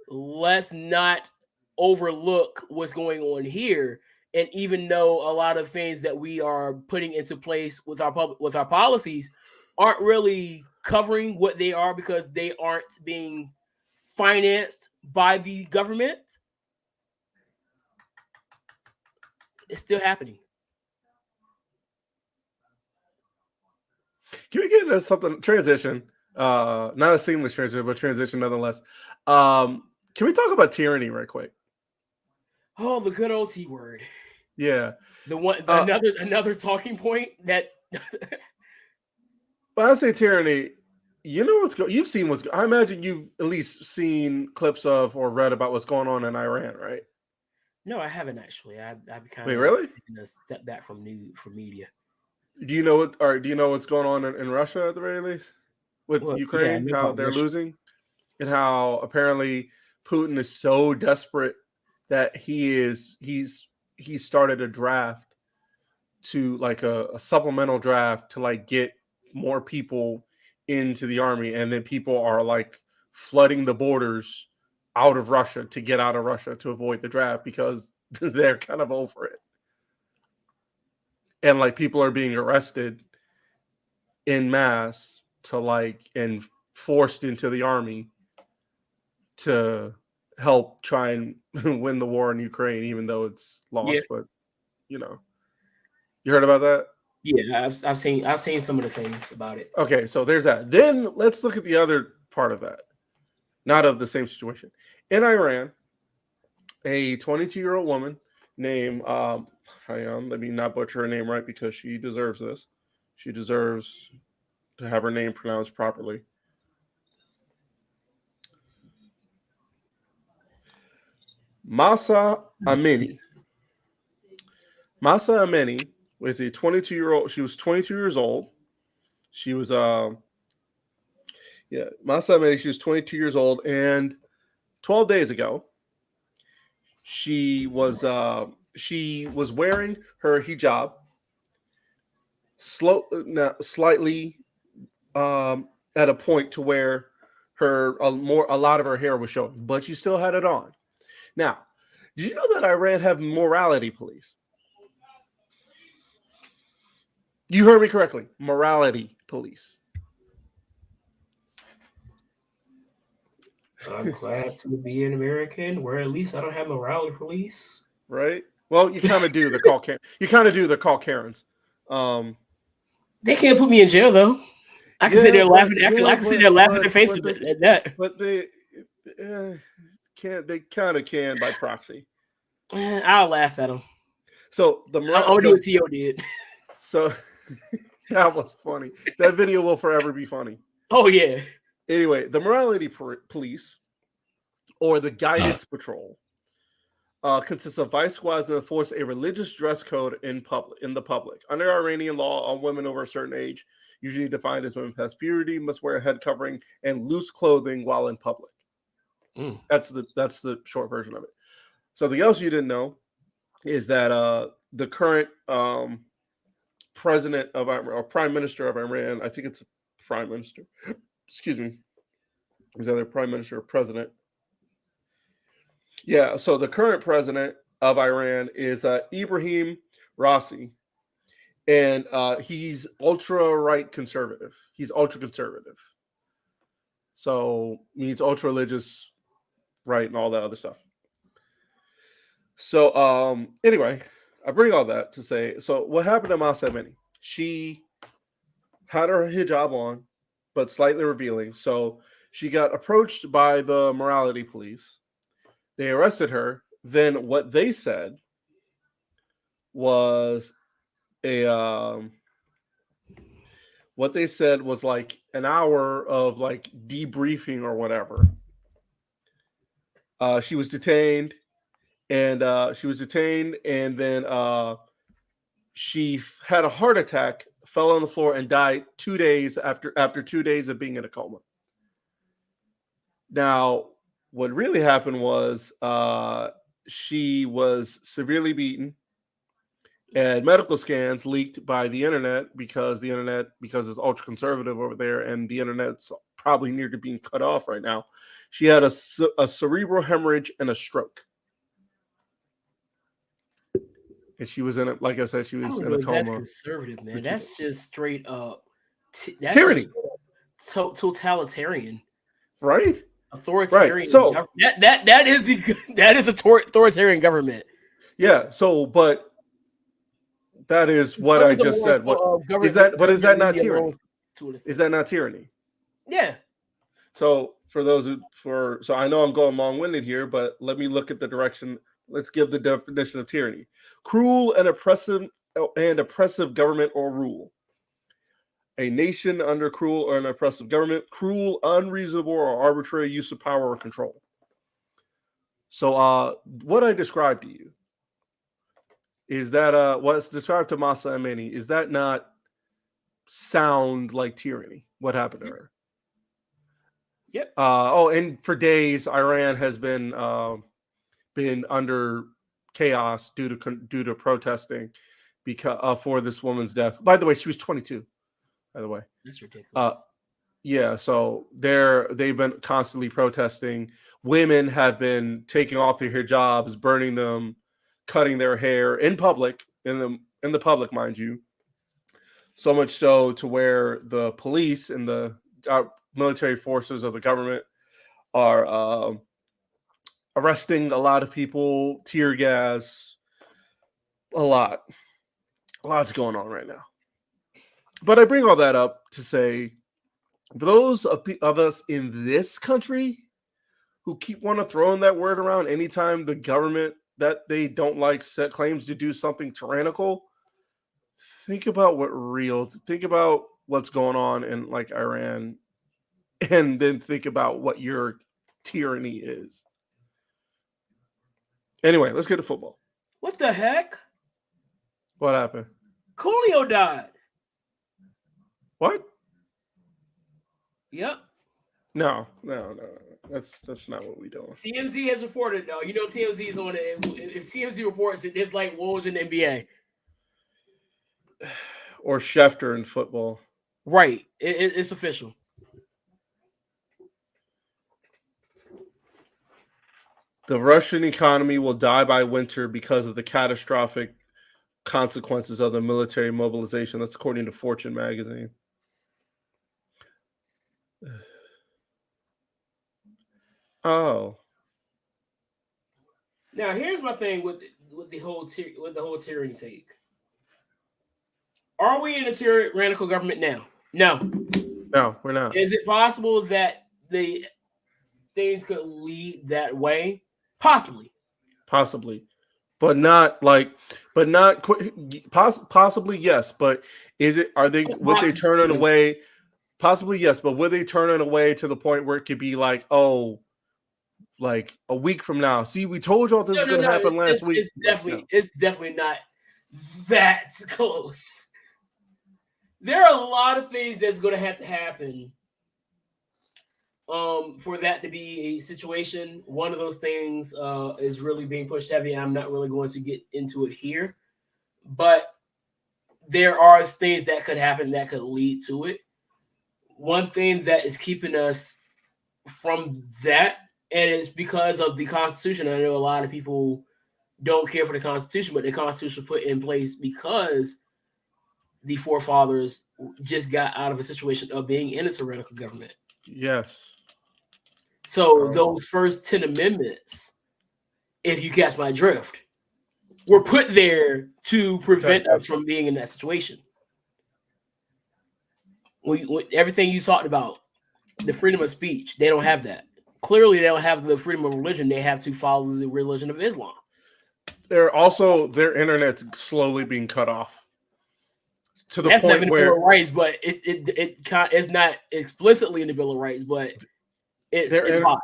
let's not overlook what's going on here. And even though a lot of things that we are putting into place with our policies aren't really covering what they are because they aren't being financed by the government, it's still happening. Can we get into something transition? Not a seamless transition, but transition nonetheless. Can we talk about tyranny right quick? Oh, the good old T word. Yeah. Another talking point that when I say tyranny, you know you've seen I imagine you've at least seen clips of or read about what's going on in Iran, right? No, I haven't actually. I've kind of really taken a step back from media. Do you know what's going on in Russia at the very least with Ukraine? How they're losing, and how apparently Putin is so desperate that he's started a draft to like a supplemental draft to like get more people into the army, and then people are like flooding the borders out of Russia to get out of Russia to avoid the draft because they're kind of over it. And like people are being arrested en masse and forced into the army to help try and win the war in Ukraine, even though it's lost. Yeah. But you heard about that? Yeah, I've seen some of the things about it. Okay, so there's that. Then let's look at the other part of that. Not of the same situation. In Iran, a 22-year-old woman named hang on, let me not butcher her name right because she deserves this. She deserves to have her name pronounced properly. Mahsa Amini. Mahsa Amini was a 22-year-old. She was 22 years old. She was Mahsa Amini. She was 22 years old, and 12 days ago, she was wearing her hijab, slightly at a point to where a lot of her hair was showing, but she still had it on. Now, did you know that Iran have morality police? You heard me correctly. Morality police. I'm glad to be an American where at least I don't have morality police. Right? Well, you kind of do. They're called Karens. You kind of do. They're called Karens. They can't put me in jail though. I can sit there laughing. I can sit there laughing in their face at that. But They kind of can by proxy. I'll laugh at him. So I'll do what T.O. did. So that was funny. That video will forever be funny. Oh yeah. Anyway, the morality police, or the guidance patrol, consists of vice squads that enforce a religious dress code in the public. Under Iranian law, all women over a certain age, usually defined as women past puberty, must wear a head covering and loose clothing while in public. That's the short version of it. Something else you didn't know is that the current president of or prime minister of Iran, I think it's a prime minister. Excuse me. Is either prime minister or president? Yeah. So the current president of Iran is Ibrahim Raisi, and he's ultra right conservative. He's ultra conservative. So means ultra religious, right, and all that other stuff. So anyway, I bring all that to say, so what happened to Mahsa Amini? She had her hijab on, but slightly revealing. So she got approached by the morality police. They arrested her. Then what they said was like an hour of like debriefing or whatever. She was detained. And then she had a heart attack, fell on the floor, and died 2 days after 2 days of being in a coma. Now, what really happened was she was severely beaten, and medical scans leaked by the internet because it's ultra conservative over there, and the internet's probably near to being cut off right now. She had a cerebral hemorrhage and a stroke. And she was in it, like I said, she was in a coma. That's conservative, man. That's just straight up tyranny, totalitarian, right? Authoritarian. Right. So that is authoritarian government. Yeah. So, but that is what I just said. Is that not tyranny? Is that not tyranny? Yeah. So so I know I'm going long-winded here, but let me look at the direction. Let's give the definition of tyranny: cruel and oppressive government or rule. A nation under cruel or an oppressive government, cruel, unreasonable, or arbitrary use of power or control. So what I described to you is that what's described to Mahsa Amini, is that not sound like tyranny? What happened to her? Yep. And for days, Iran has been under chaos due to protesting because for this woman's death. By the way, she was 22. By the way, that's ridiculous. Yeah, so they've been constantly protesting. Women have been taking off their hijabs, burning them, cutting their hair in public, in the public, mind you. So much so to where the police and the military forces of the government are arresting a lot of people, tear gas, a lot's going on right now. But I bring all that up to say, for those of us in this country who want to throw in that word around anytime the government that they don't like claims to do something tyrannical, think about what's going on in like Iran, and then think about what your tyranny is. Anyway, let's get to football. What the heck? What happened? Coolio died. What? Yep. No. That's not what we do. TMZ has reported, though. You know TMZ is on it. If TMZ reports it, it's like woes in the NBA. Or Schefter in football. Right. It's official. The Russian economy will die by winter because of the catastrophic consequences of the military mobilization. That's according to Fortune magazine. Oh. Now here's my thing with the whole tyranny take. Are we in a tyrannical government now? No. No, we're not. Is it possible that the things could lead that way, possibly. Possibly yes, but would they turn it away? Possibly yes, but would they turn it away to the point where it could be like, oh, like a week from now? See, we told y'all this was going to happen last week. It's definitely not that close. There are a lot of things that's going to have to happen for that to be a situation. One of those things is really being pushed heavy. I'm not really going to get into it here, but there are things that could happen that could lead to it. One thing that is keeping us from that, and it's because of the Constitution. I know a lot of people don't care for the Constitution, but the Constitution was put in place because the forefathers just got out of a situation of being in a tyrannical government. Yes. So those first 10 amendments, if you catch my drift, were put there to prevent us from being in that situation. When everything you talked about, the freedom of speech, they don't have that. Clearly, they don't have the freedom of religion. They have to follow the religion of Islam. Their internet's slowly being cut off to the That's point not in the where Bill of Rights, but it's not explicitly in the Bill of Rights, but it's implied.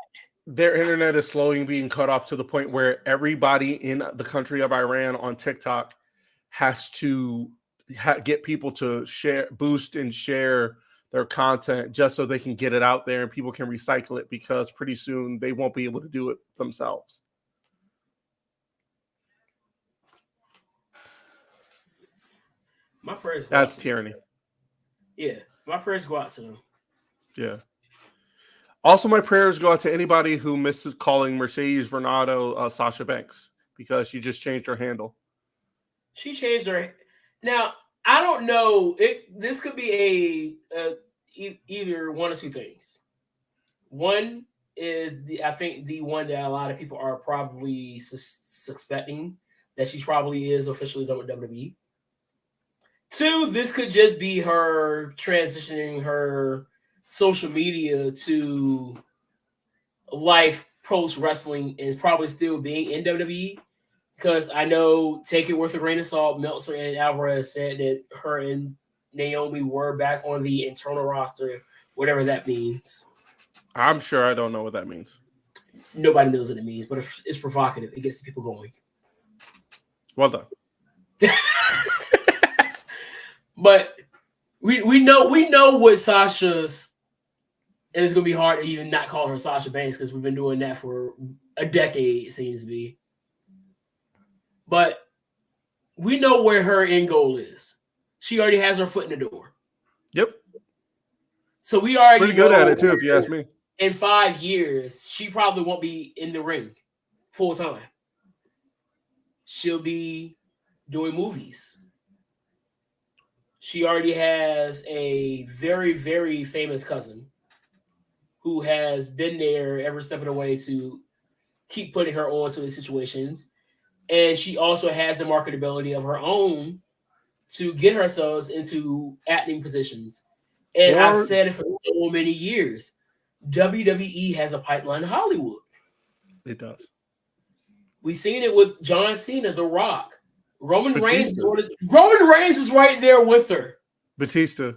Their internet is slowly being cut off to the point where everybody in the country of Iran on TikTok has to get people to boost and share their content just so they can get it out there and people can recycle it, because pretty soon they won't be able to do it themselves. My prayers. That's tyranny. Yeah, my prayers go out to them. Yeah. Also, my prayers go out to anybody who misses calling Mercedes Vernado Sasha Banks, because she just changed her handle. She changed her. Now, I don't know. This could be either one or two things. One is I think the one that a lot of people are probably suspecting that she probably is officially done with WWE. Two, this could just be her transitioning her social media to life post wrestling and probably still being in WWE. Because I know, take it with a grain of salt, Meltzer and Alvarez said that her and Naomi were back on the internal roster, whatever that means. I'm sure I don't know what that means. Nobody knows what it means, but it's provocative. It gets the people going. Well done. But we know what Sasha's, and it's gonna be hard to even not call her Sasha Banks because we've been doing that for a decade, it seems to be. But we know where her end goal is. She already has her foot in the door. Yep. So we already pretty good at it too, if you ask me. In 5 years, she probably won't be in the ring full time. She'll be doing movies. She already has a very, very famous cousin who has been there every step of the way to keep putting her on to the situations. And she also has the marketability of her own to get herself into acting positions. And I've said it for so many years. WWE has a pipeline in Hollywood. It does. We've seen it with John Cena, The Rock. Roman Reigns is right there with her. Batista,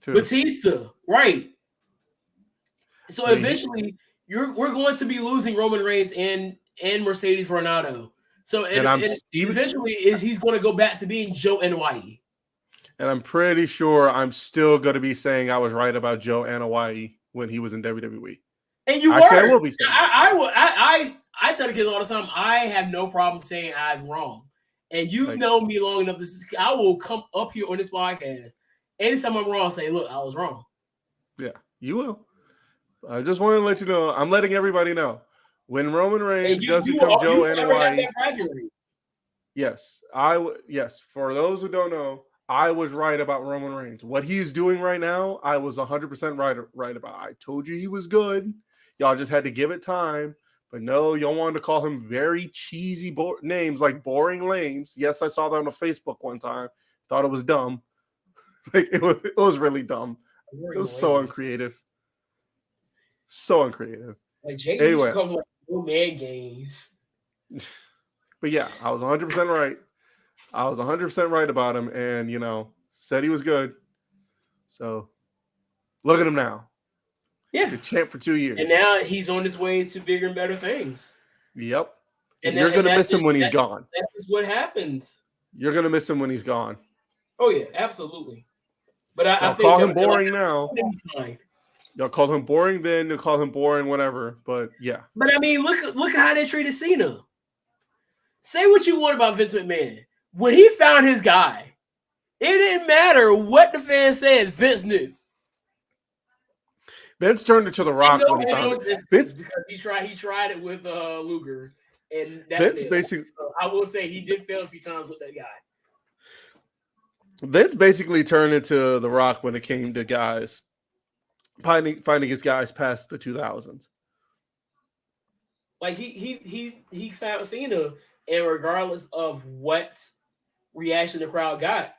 too. Batista, right. So eventually, we're going to be losing Roman Reigns and Mercedes Vernado. So eventually, he's going to go back to being Joe Anoa'i. And I'm pretty sure I'm still going to be saying I was right about Joe Anoa'i when he was in WWE. And you Actually, were. I will be saying I tell the kids all the time, I have no problem saying I'm wrong. And you've known me long enough. I will come up here on this podcast anytime I'm wrong, say, look, I was wrong. Yeah, you will. I just wanted to let you know. I'm letting everybody know. When Roman Reigns does become Joe Anoa'i, yes, yes. For those who don't know, I was right about Roman Reigns. What he's doing right now, I was 100% right about. I told you he was good. Y'all just had to give it time. But no, y'all wanted to call him very cheesy names like Boring Lames. Yes, I saw that on Facebook one time. Thought it was dumb. Like it was really dumb. It was so uncreative. So uncreative. Like Jake used Anyway. to come like no man games. But yeah, I was 100% right. I was 100% right about him, and said he was good. So look at him now. Yeah, the champ for 2 years. And now he's on his way to bigger and better things. Yep. And you're going to miss him when he's gone. That's just what happens. You're going to miss him when he's gone. Oh, yeah, absolutely. But I think call him boring now. Y'all call him boring then. You'll call him boring, whatever. But, yeah. But, I mean, look how they treated Cena. Say what you want about Vince McMahon. When he found his guy, it didn't matter what the fans said. Vince knew. Vince turned it to The Rock when he found it. Vince, because he tried it with Luger. And that's basically. So I will say he did fail a few times with that guy. Vince basically turned into The Rock when it came to guys finding his guys past the 2000s. Like he found Cena, and regardless of what reaction the crowd got,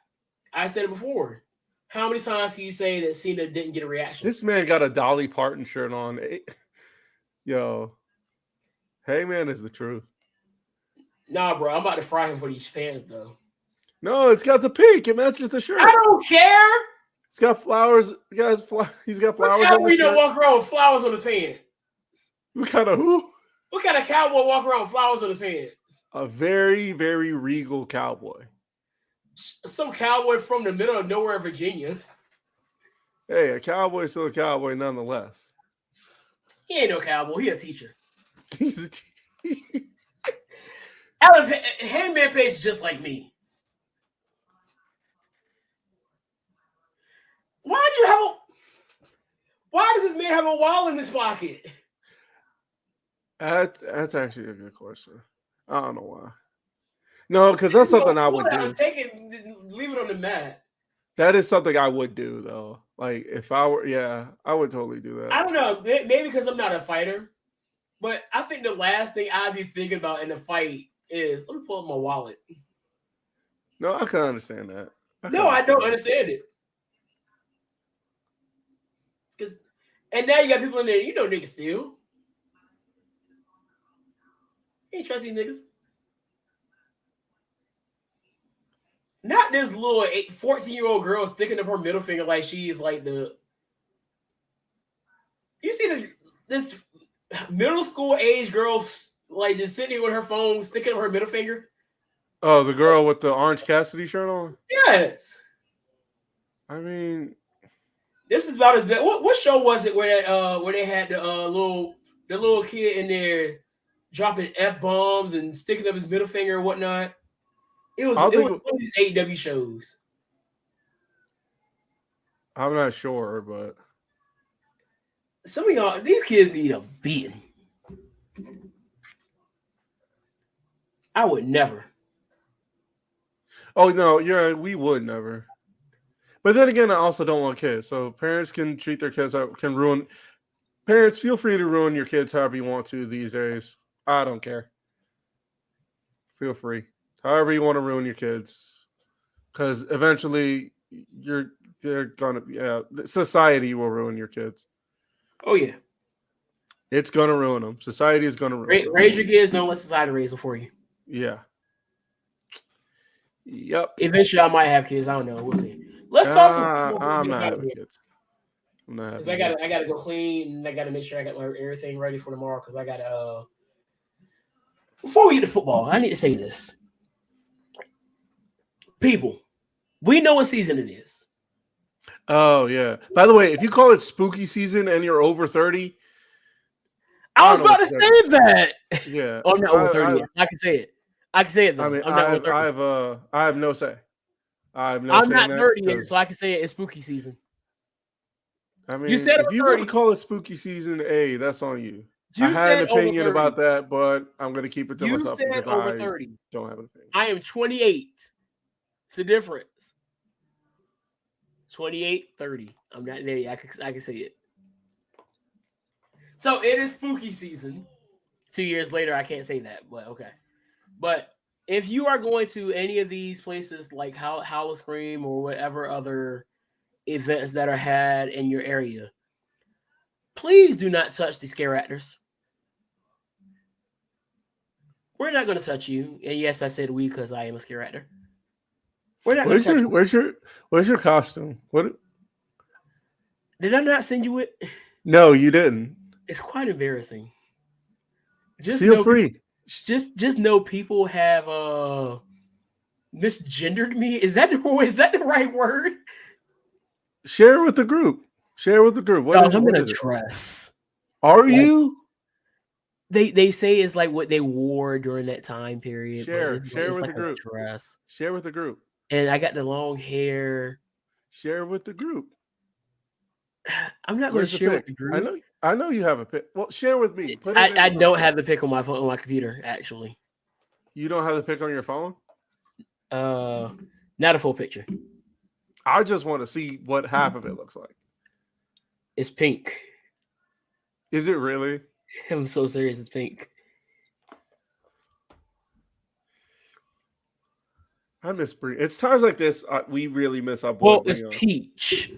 I said it before. How many times can you say that Cena didn't get a reaction? This man got a Dolly Parton shirt on. Yo. Hey, man, is the truth. Nah, bro, I'm about to fry him for these pants, though. No, it's got the pink. It matches the shirt. I don't care. It's got flowers. He's got flowers what on his shirt. Walk around with flowers on his pants? What kind of who? What kind of cowboy walk around with flowers on his pants? A very, very regal cowboy. Some cowboy from the middle of nowhere, Virginia. Hey, a cowboy is still a cowboy nonetheless. He ain't no cowboy. He a teacher. He's a teacher. Hangman Page is just like me. Why does this man have a wall in his pocket? That's actually a good question. I don't know why. No, because that's something I would do. Take it, leave it on the mat. That is something I would do, though. Like, if I were, I would totally do that. I don't know. Maybe because I'm not a fighter. But I think the last thing I'd be thinking about in a fight is, let me pull up my wallet. No, I can understand that. I don't understand it. And now you got people in there, niggas steal. You ain't trust these niggas. Not this little 14-year-old girl sticking up her middle finger like she's like the. You see this middle school age girl like just sitting here with her phone sticking up her middle finger? Oh, the girl with the Orange Cassidy shirt on? Yes. I mean, this is about as bad. What show was it where they had the little kid in there dropping F-bombs and sticking up his middle finger and whatnot? It was one of these AEW shows. I'm not sure, but some of y'all, these kids need a beating. I would never. Oh no, we would never. But then again, I also don't want kids. So parents can treat their kids out, can ruin. Parents, feel free to ruin your kids however you want to these days. I don't care. Feel free. However you want to ruin your kids. Because eventually they're gonna be society will ruin your kids. Oh yeah. It's gonna ruin them. Society is gonna ruin them. Raise your kids, don't let society raise them for you. Yeah. Yep. Eventually I might have kids. I don't know. We'll see. Let's talk some. I'm not having kids. I'm not having kids. I gotta go clean and I gotta make sure I got everything ready for tomorrow because I gotta before we get to football, I need to say this. People, we know what season it is. Oh, yeah. By the way, if you call it spooky season and you're over 30. I was about to say that. Yeah. Oh, I'm not over 30 yet. I can say it. I can say it, though. I mean, I'm not over 30. I have no say. I'm not 30 yet, so I can say it. It's spooky season. I mean, you said if you want to call it spooky season, that's on you. I had an opinion about that, but I'm going to keep it to myself. You said over 30. Don't have an opinion. I am 28. It's the difference. 28, 30. I'm not there yet. I can say it. So it is spooky season. 2 years later, I can't say that, but okay. But if you are going to any of these places like Howl Scream or whatever other events that are had in your area, please do not touch the scare actors. We're not going to touch you. And yes, I said we because I am a scare actor. We're not going Where's to touch your you. where's your costume? What? Did I not send you it? No, you didn't. It's quite embarrassing. Just Feel know free. just know people have misgendered me. Is that the right word? Share with the group. Share with the group. What I'm in a is it? dress. Are Like, you? They say it's like what they wore during that time period. Share But it's with like the group. a dress. Share with the group. And I got the long hair. Share with the group. I'm not going to share with the group. I know you have a pic. Well, share with me. Put it I don't have the pic on my phone on my computer, actually. You don't have the pic on your phone? Not a full picture. I just want to see what half of it looks like. It's pink. Is it really? I'm so serious. It's pink. I miss Bree. It's times like this we really miss our boy. Well, Breon. it's peach.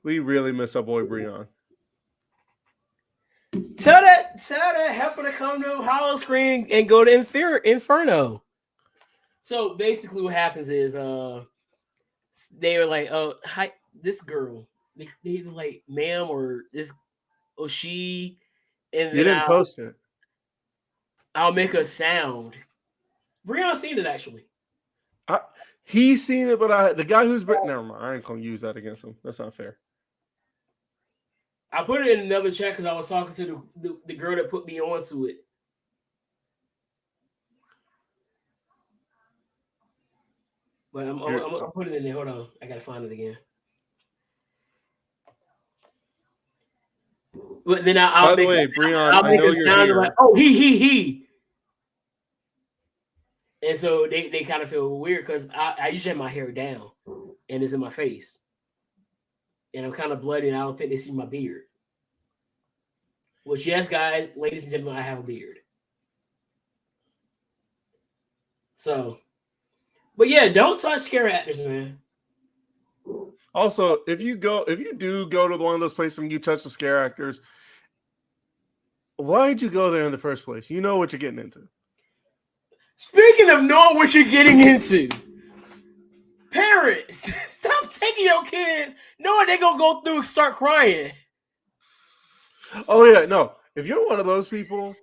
We really miss our boy Breon. Tell that heifer to come to Hollow Screen and go to Inferno. So basically, what happens is they were like, "Oh, hi, this girl." They like, "Ma'am," or this, or she, and You then didn't post it. I'll make a sound. Breon's seen it actually. He's seen it, but the guy who's never mind. I ain't gonna use that against him. That's not fair. I put it in another chat because I was talking to the girl that put me onto it. But I'm putting it in there. Hold on. I got to find it again. But then I'll make a sound like, oh, he. And so they kind of feel weird because I usually have my hair down and it's in my face. And I'm kind of bloody and I don't think they see my beard. Which, yes, guys, ladies and gentlemen, I have a beard. So, but yeah, don't touch scare actors, man. Also, if you do go to one of those places and you touch the scare actors, why did you go there in the first place? You know what you're getting into. Speaking of knowing what you're getting into, parents, stop taking your kids knowing they're going to go through and start crying. Oh, yeah, no. If you're one of those people,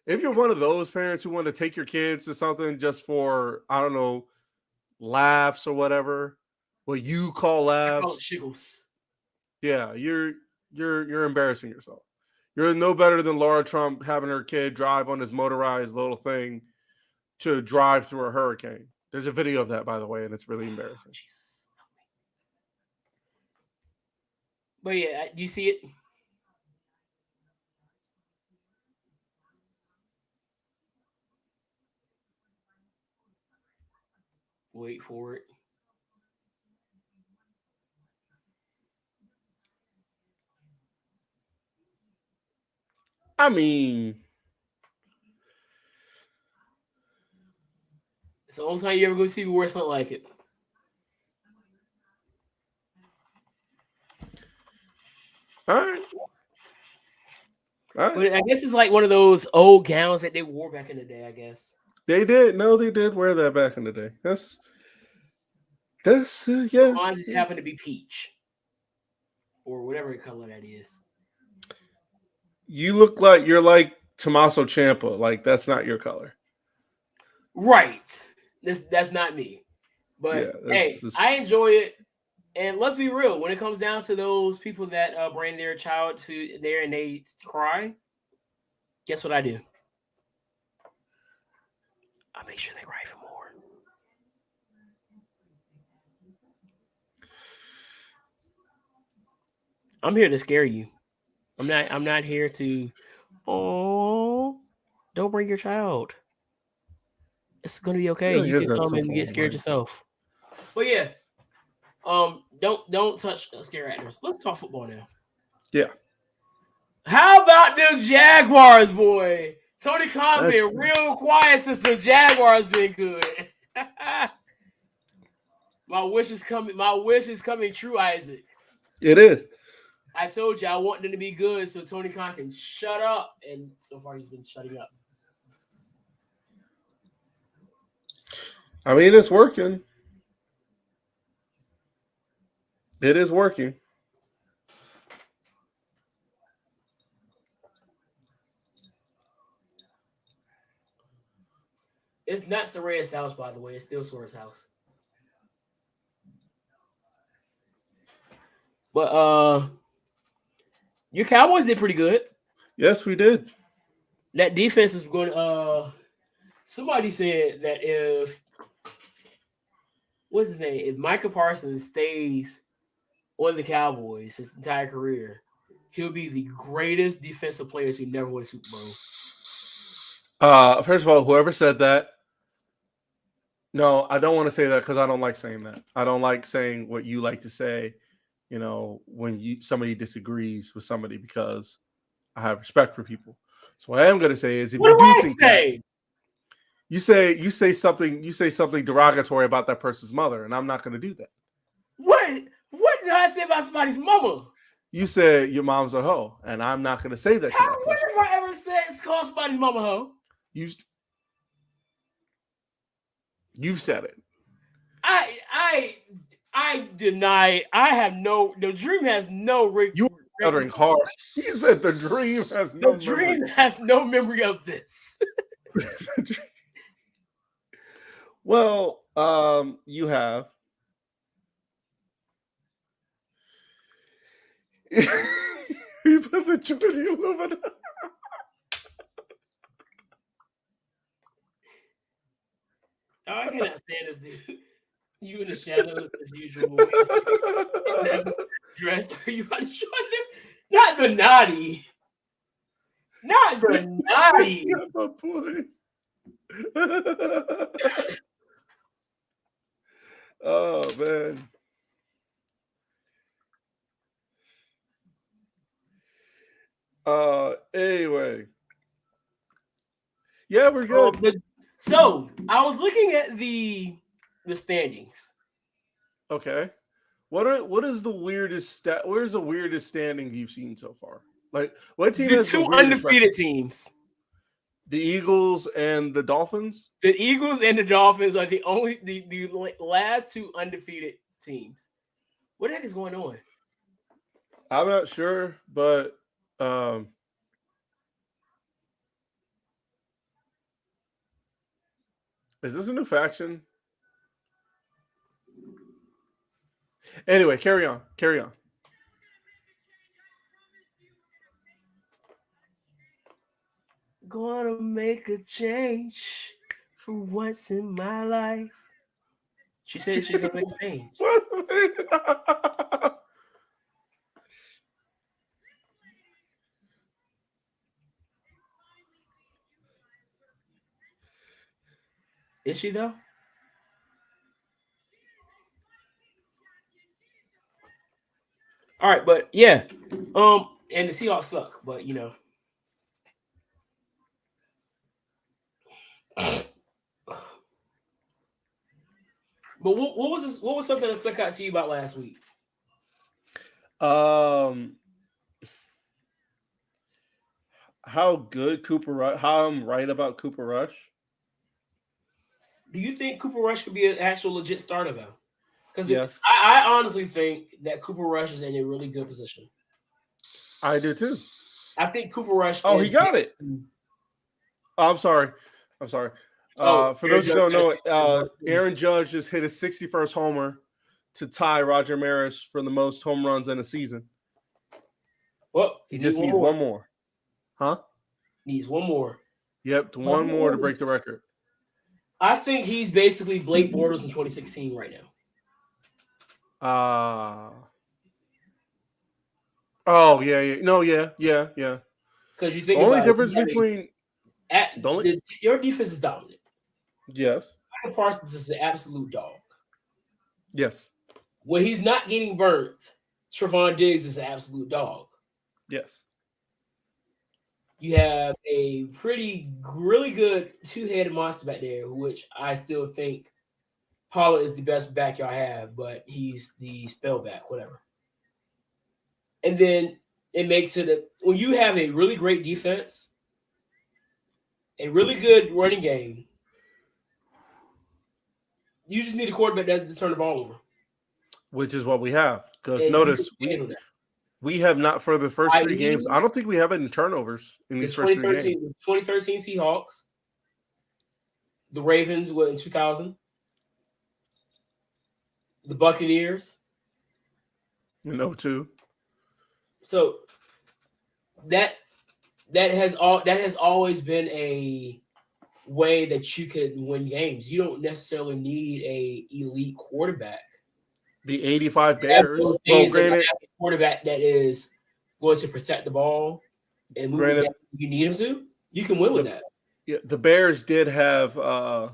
if you're one of those parents who want to take your kids to something just for, I don't know, laughs or whatever, what you call laughs. I call it shiggles. Yeah, you're embarrassing yourself. You're no better than Laura Trump having her kid drive on his motorized little thing to drive through a hurricane. There's a video of that, by the way, and it's really embarrassing. Jesus. But yeah, do you see it? Wait for it. I mean, it's the only time you ever go see me wear something like it. all right. But I guess it's like one of those old gowns that they wore back in the day, I guess. They did. No, they did wear that back in the day. That's yeah. Mine just happened to be peach. Or whatever color that is. You look like you're like Tommaso Ciampa. Like, that's not your color. Right. That's not me. But hey, I enjoy it. And let's be real, when it comes down to those people that bring their child to there and they cry, guess what I do? I make sure they cry for more. I'm here to scare you. I'm not here to, oh, don't bring your child. It's gonna be okay. Yeah, you can come and get scared yourself. But yeah. Don't touch scare actors. Let's talk football now. Yeah. How about them Jaguars, boy? Tony Khan being real quiet since the Jaguars been good. My wish is coming true, Isaac. It is. I told you I want them to be good, so Tony Khan can shut up. And so far, he's been shutting up. I mean, it's working. It is working. It's not Soraya's house, by the way. It's still Sora's house. But your Cowboys did pretty good. Yes, we did. That defense is going to somebody said that if what's his name? If Micah Parsons stays on the Cowboys his entire career, he'll be the greatest defensive player who never won a Super Bowl. First of all, whoever said that, no, I don't want to say that because I don't like saying that. I don't like saying what you like to say, when somebody disagrees with somebody, because I have respect for people. So what I am going to say is, if what you do do I think say? That, you say something derogatory about that person's mother, and I'm not going to do that. What did I say about somebody's mama? You said your mom's a hoe, and I'm not going to say that. When have I ever said call somebody's mama a hoe? You've said it. I deny. The dream has no. You were stuttering hard. He said the dream has no. The dream has no memory of this. Well, you have. You put the Trinity Illuminati. Oh, I cannot stand this dude. You in the shadows as usual. Dressed? Are you about to show them? Not the naughty. Not the naughty. My boy. Oh man. Anyway. Yeah, we're good. So I was looking at the standings. Okay. What is the weirdest where's the weirdest standings you've seen so far? Like, what team has two undefeated teams? The Eagles and the Dolphins? The Eagles and the Dolphins are the last two undefeated teams. What the heck is going on? I'm not sure, but is this a new faction? Anyway, carry on. Gonna make a change for once in my life. She said she's gonna make a change. Is she though? All right, but yeah, and the Seahawks suck, but you know. But what was something that stuck out to you about last week? How good Cooper Rush? How I'm right about Cooper Rush? Do you think Cooper Rush could be an actual legit starter though? Because yes. I honestly think that Cooper Rush is in a really good position. I do too. I think Cooper Rush. Oh, he got it. Oh, I'm sorry. For those who don't know it, Aaron Judge just hit his 61st homer to tie Roger Maris for the most home runs in a season. Well, he just needs one more. Huh? Needs one more. Yep, one more to break the record. I think he's basically Blake Bortles in 2016 right now. Oh yeah. No, yeah. Because you think the only difference between your defense is dominant. Yes. Michael Parsons is an absolute dog. Yes. When he's not getting burnt, Trevon Diggs is an absolute dog. Yes. You have a really good two-headed monster back there, which I still think Pollard is the best back y'all have, but he's the spell back, whatever. And then it makes it when you have a really great defense, a really good running game, you just need a quarterback that doesn't turn the ball over. Which is what we have. Because And notice you can handle that. we have not for the first three I games. mean, I don't think we have any turnovers in the these first three games. 2013 Seahawks, the Ravens were in 2000, the Buccaneers. In 02. So that has always been a way that you could win games. You don't necessarily need a elite quarterback. The 85 Bears. Well, granted, a quarterback that is going to protect the ball and move it down if you need him to. You can win with that. Yeah, the Bears did have and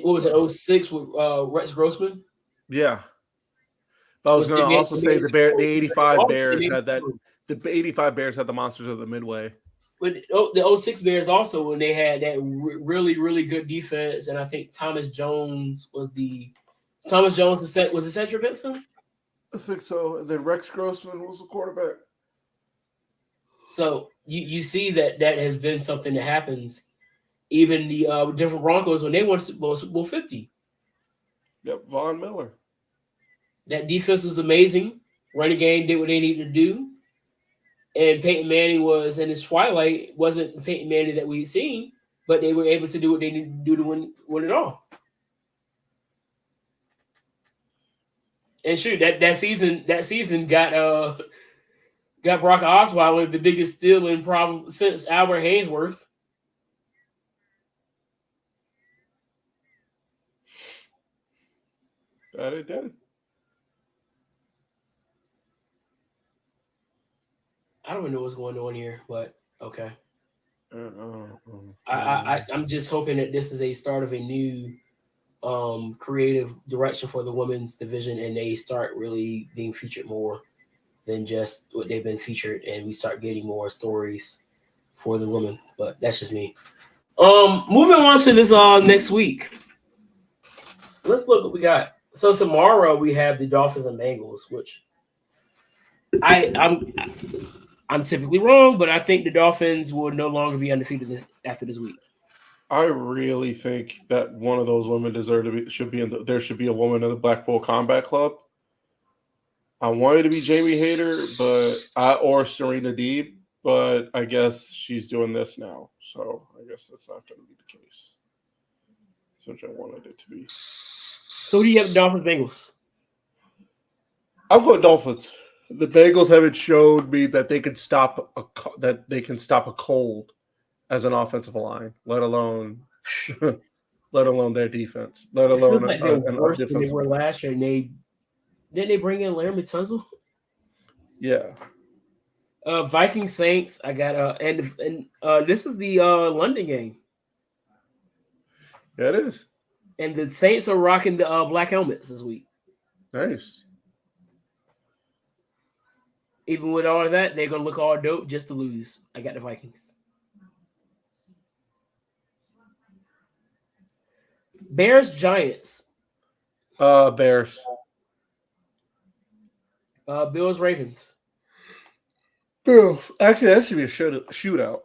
what was it, 06 with Rex Grossman? Yeah. I was going to also say the 85 Bears had that. The 85 Bears had the monsters of the Midway. But the 06 Bears also, when they had that really, really good defense, and I think Thomas Jones was the Cedric Benson? I think so. And then Rex Grossman was the quarterback. So you see that has been something that happens. Even the Denver Broncos, when they won Super Bowl 50. Yep, Von Miller. That defense was amazing. Running game did what they needed to do. And Peyton Manning was in his twilight, wasn't the Peyton Manning that we'd seen, but they were able to do what they needed to do to win it all. And shoot, that season got Brock Osweiler the biggest stealing problem since Albert Haynesworth. That it did. I don't even know what's going on here, but okay. I'm just hoping that this is a start of a new creative direction for the women's division, and they start really being featured more than just what they've been featured, and we start getting more stories for the women. But that's just me. Moving on to this next week. Let's look what we got. So tomorrow we have the Dolphins and Bengals, which I'm typically wrong, but I think the Dolphins will no longer be undefeated after this week. I really think that one of those women there should be a woman in the Blackpool Combat Club. I wanted to be Jamie Hayter, or Serena Deeb, but I guess she's doing this now, so I guess that's not going to be the case. Which I wanted it to be. So who do you have? Dolphins, Bengals. I'm going Dolphins. The Bengals haven't showed me that they can stop a cold as an offensive line, let alone their defense, let alone it feels like they're worse than they were last year. And didn't they bring in Laramie Tunsil? Yeah. Vikings Saints. I got and this is the London game. Yeah, it is. And the Saints are rocking the black helmets this week. Nice. Even with all of that, they're going to look all dope just to lose. I got the Vikings. Bears, Giants. Bears. Bills, Ravens. Bills. Actually, that should be a shootout.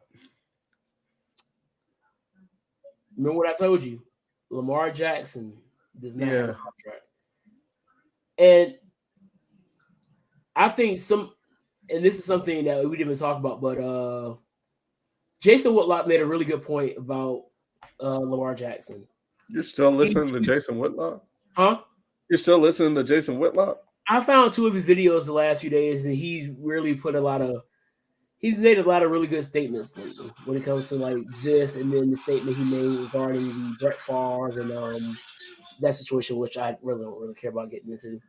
Remember what I told you? Lamar Jackson does not have a contract. And I think and this is something that we didn't even talk about, but Jason Whitlock made a really good point about Lamar Jackson. You're still listening to Jason Whitlock? Huh? You're still listening to Jason Whitlock? I found 2 of his videos the last few days, and he really he's made a lot of really good statements lately when it comes to like this, and then the statement he made regarding the Brett Favre and that situation, which I really don't really care about getting into.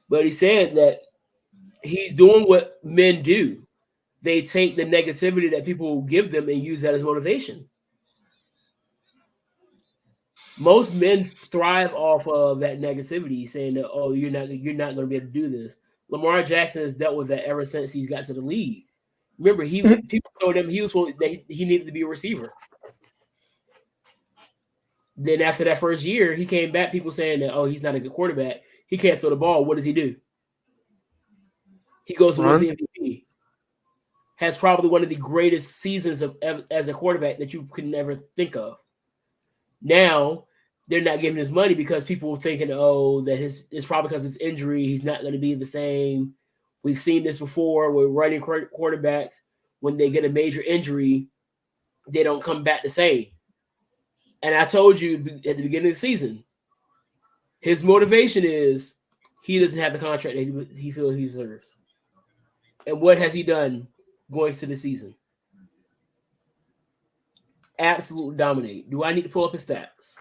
But he said that he's doing what men do. They take the negativity that people give them and use that as motivation. Most men thrive off of that negativity, saying that, oh, you're not going to be able to do this. Lamar Jackson has dealt with that ever since he's got to the league. Remember, people told him that he needed to be a receiver. Then after that first year, he came back, people saying that, oh, he's not a good quarterback. He can't throw the ball. What does he do? He goes and wins Run. the MVP. Has probably one of the greatest seasons as a quarterback that you could never think of. Now they're not giving his money because people were thinking, oh, that it's probably because his injury. He's not going to be the same. We've seen this before with running quarterbacks. When they get a major injury, they don't come back the same. And I told you at the beginning of the season, his motivation is he doesn't have the contract that he feels he deserves. And what has he done going to the season? Absolutely dominate. Do I need to pull up his stats?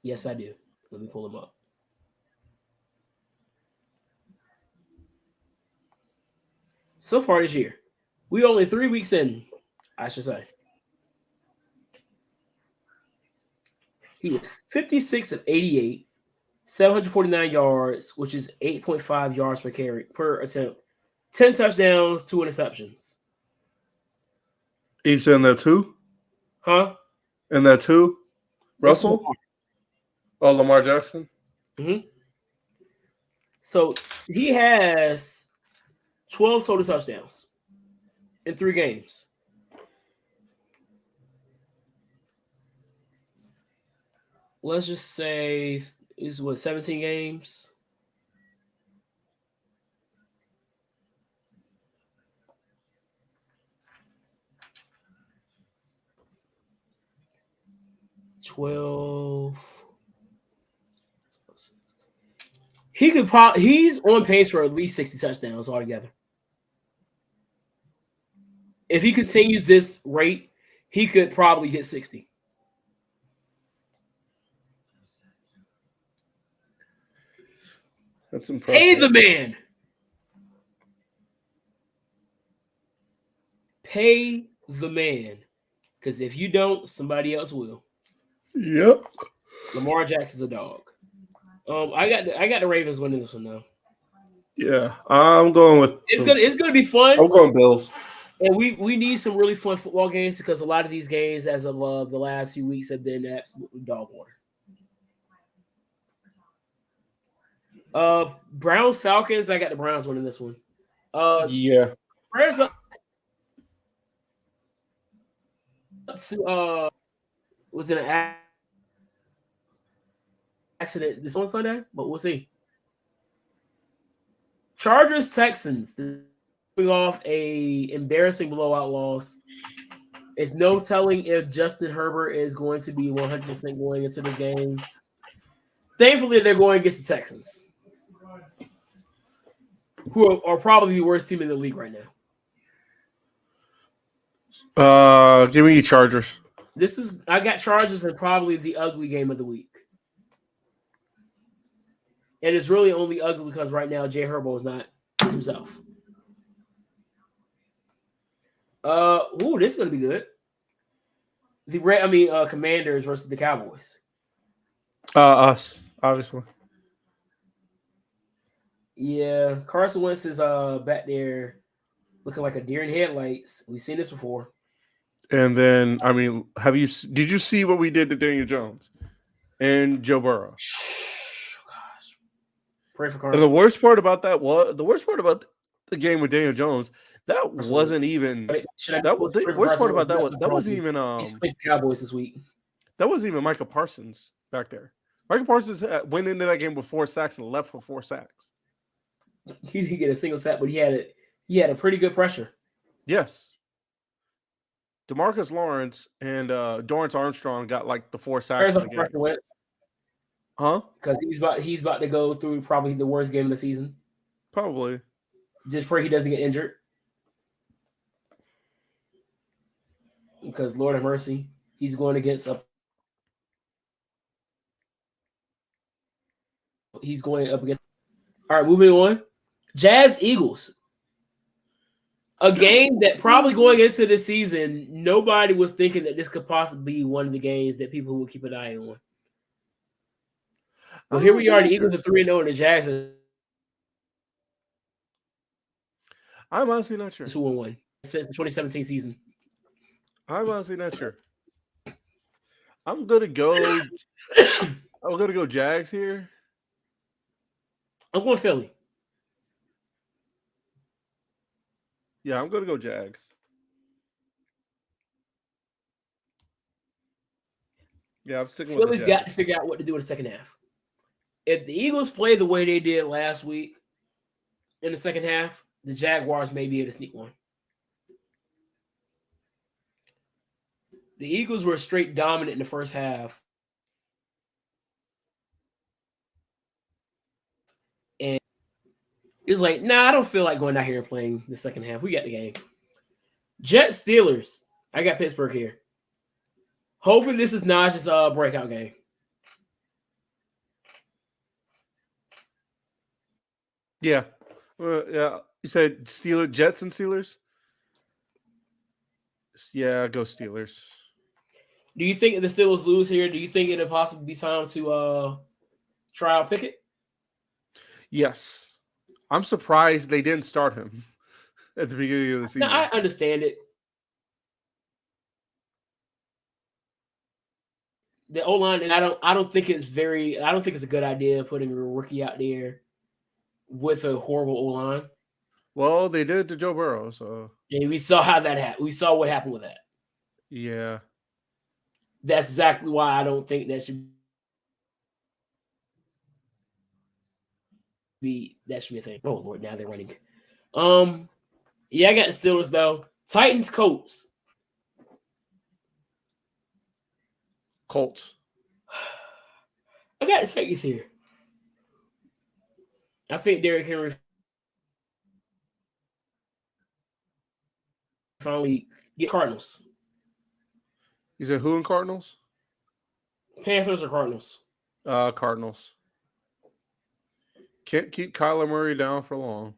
Yes, I do. Let me pull them up. So far this year, we're only 3 weeks in, I should say. He was 56 of 88, 749 yards, which is 8.5 yards per carry per attempt, 10 touchdowns, 2 interceptions. He's in there too? Huh? In there too? Russell? Oh, Lamar Jackson? Mm-hmm. So he has 12 total touchdowns in 3 games. Let's just say is what 17 games. He's on pace for at least 60 touchdowns altogether. If he continues this rate, he could probably hit 60. That's impressive. Pay the man. Pay the man. Because if you don't, somebody else will. Yep. Lamar Jackson's a dog. I got the Ravens winning this one though. Yeah, I'm going with. It's gonna be fun. I'm going Bills. And we need some really fun football games because a lot of these games, as of the last few weeks, have been absolutely dog water. Browns Falcons. I got the Browns winning this one. Yeah. Prayers up to was it an accident this one Sunday? But we'll see. Chargers Texans coming off a embarrassing blowout loss. It's no telling if Justin Herbert is going to be 100% going into the game. Thankfully, they're going against the Texans, who are probably the worst team in the league right now. Give me Chargers. I got Chargers in probably the ugly game of the week. And it's really only ugly because right now Jay Herbo is not himself. This is gonna be good. Commanders versus the Cowboys. Us, obviously. Yeah, Carson Wentz is back there looking like a deer in headlights. We've seen this before. And then, did you see what we did to Daniel Jones and Joe Burrow? Gosh. Pray for Carson. And the worst part about the game with Daniel Jones, that wasn't even. The worst part about that wasn't even. He's playing the Cowboys this week. That wasn't even Micah Parsons back there. Micah Parsons went into that game with 4 sacks and left for 4 sacks. He didn't get a single sack, but he had a pretty good pressure. Yes. DeMarcus Lawrence and Dorrance Armstrong got like the 4 sacks. Huh? Because he's about to go through probably the worst game of the season. Probably. Just pray he doesn't get injured. Because Lord have mercy, he's going against he's going up against. All right, moving on. Jags Eagles. A game that probably going into the season, nobody was thinking that this could possibly be one of the games that people will keep an eye on. Well, here we are. The Eagles are 3-0, and the Jags are. I'm honestly not sure. 2-1 since the 2017 season. I'm honestly not sure. I'm gonna go Jags here. I'm going Philly. Yeah, I'm gonna go Jags. Yeah, I'm sticking with the Philly's got to Jags. figure out what to do in the second half. If the Eagles play the way they did last week in the second half, the Jaguars may be able to sneak one. The Eagles were straight dominant in the first half. And it's like, nah, I don't feel like going out here and playing the second half. We got the game. Jets Steelers. I got Pittsburgh here. Hopefully this is Naj's breakout game. Yeah. Yeah. You said Steelers, Jets, and Steelers? Yeah, go Steelers. Do you think if the Steelers lose here, do you think it'll possibly be time to try out Pickett? Yes. I'm surprised they didn't start him at the beginning of the season. Now, I understand it. The O-line, and I don't think it's a good idea putting a rookie out there with a horrible O-line. Well, they did it to Joe Burrow, so And we saw how that happened. We saw what happened with that. yeah. That's exactly why I don't think that should be a thing. Oh Lord, now they're running. Yeah, I got the Steelers though. Titans, Colts. Colts. I got the Titans here. I think Derrick Henry finally get Cardinals. You said who in Cardinals? Panthers or Cardinals? Cardinals. Can't keep Kyler Murray down for long.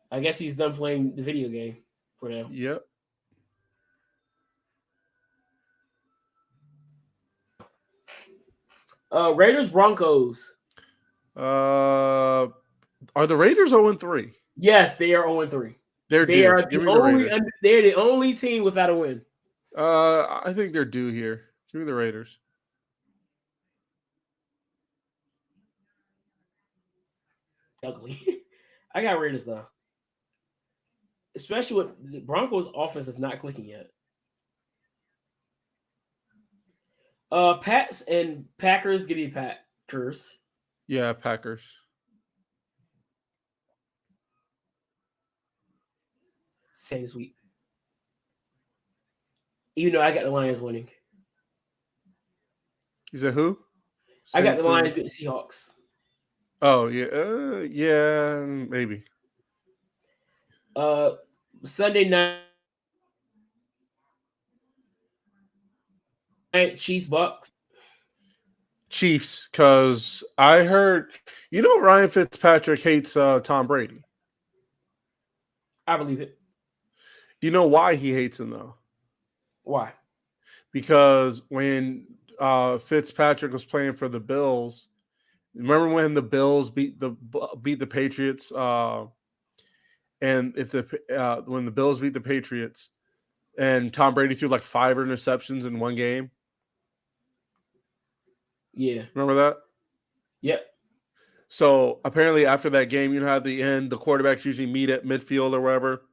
I guess he's done playing the video game for now. Yep. Raiders, Broncos. Are the Raiders 0-3? Yes, they are 0-3. They're the only team without a win. I think they're due here. Give me the Raiders. Ugly. I got Raiders though. Especially with the Broncos offense is not clicking yet. Pats and Packers. Give me Packers. Yeah, Packers. Same sweep. Even though I got the Lions winning. You said who? I got the Lions beating the Seahawks. Oh yeah, yeah, maybe. Sunday night, Chiefs Bucks. Chiefs, because I heard, Ryan Fitzpatrick hates Tom Brady. I believe it. Do you know why he hates him though? Why? Because when Fitzpatrick was playing for the Bills, remember when the Bills beat the Patriots? And when the Bills beat the Patriots, and Tom Brady threw like 5 interceptions in one game. Yeah. Remember that? Yep. So apparently after that game, at the end, the quarterbacks usually meet at midfield or wherever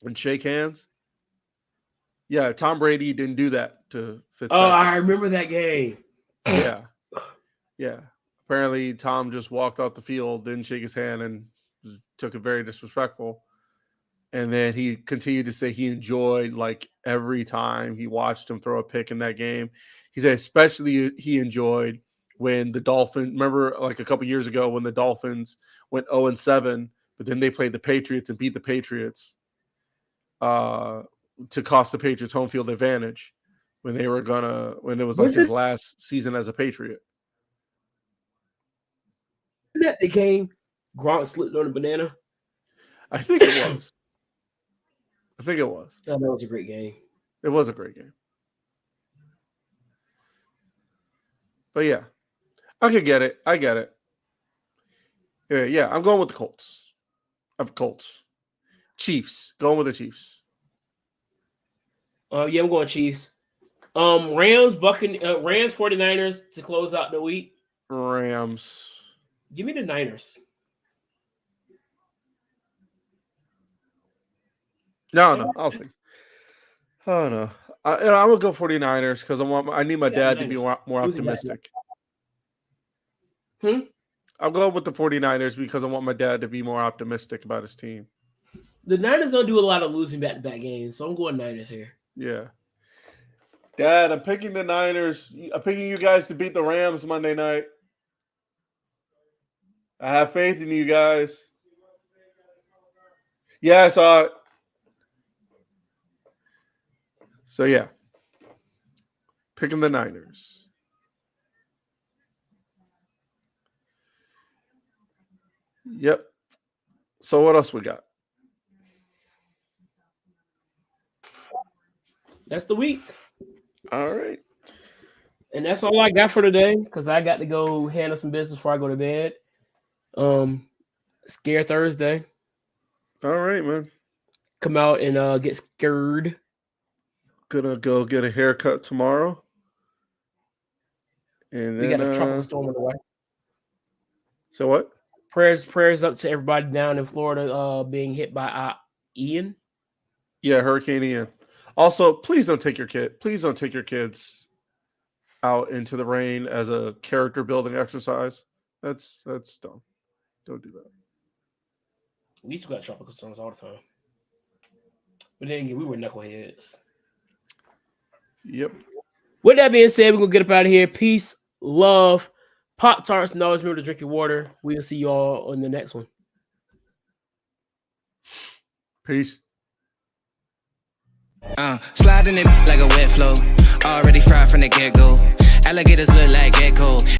and shake hands. Yeah, Tom Brady didn't do that to Fitzpatrick. Oh, I remember that game. Yeah. Yeah. Apparently Tom just walked off the field, didn't shake his hand, and took it very disrespectful. And then he continued to say he enjoyed like every time he watched him throw a pick in that game. He said especially he enjoyed when the Dolphins, remember like a couple years ago when the Dolphins went 0-7, but then they played the Patriots and beat the Patriots to cost the Patriots home field advantage when it was like his last season as a Patriot. Isn't that the game Gronk slipped on a banana? I think it was. Oh, that was a great game. It was a great game. But yeah, I could get it. I get it. Yeah, I'm going with the Colts. Colts. Chiefs. Going with the Chiefs. Yeah, I'm going Chiefs. Rams 49ers to close out the week. Rams. Give me the Niners. No, I'll see. Oh no, I'm gonna go 49ers because I need my dad to be more Who's he got? optimistic. Hmm? I'll go with the 49ers because I want my dad to be more optimistic about his team. The Niners don't do a lot of losing back-to-back games, so I'm going Niners here. Yeah. Dad, I'm picking the Niners. I'm picking you guys to beat the Rams Monday night. I have faith in you guys. Yeah, I saw it. So, yeah. Picking the Niners. Yep. So, what else we got? That's the week. All right. And that's all I got for today because I got to go handle some business before I go to bed. Scare Thursday. All right, man. Come out and get scared. Gonna go get a haircut tomorrow. And then We got a tropical storm on the way. So what? Prayers up to everybody down in Florida being hit by Ian. Yeah, Hurricane Ian. Also, please don't take your kids out into the rain as a character building exercise. That's dumb. Don't do that. We used to got tropical storms all the time. But then again, we were knuckleheads. Yep. With that being said, we're going to get up out of here. Peace, love, Pop-Tarts, and always remember to drink your water. We'll see you all on the next one. Peace. Sliding it like a wet flow. Already fried from the get-go. Alligators look like gecko.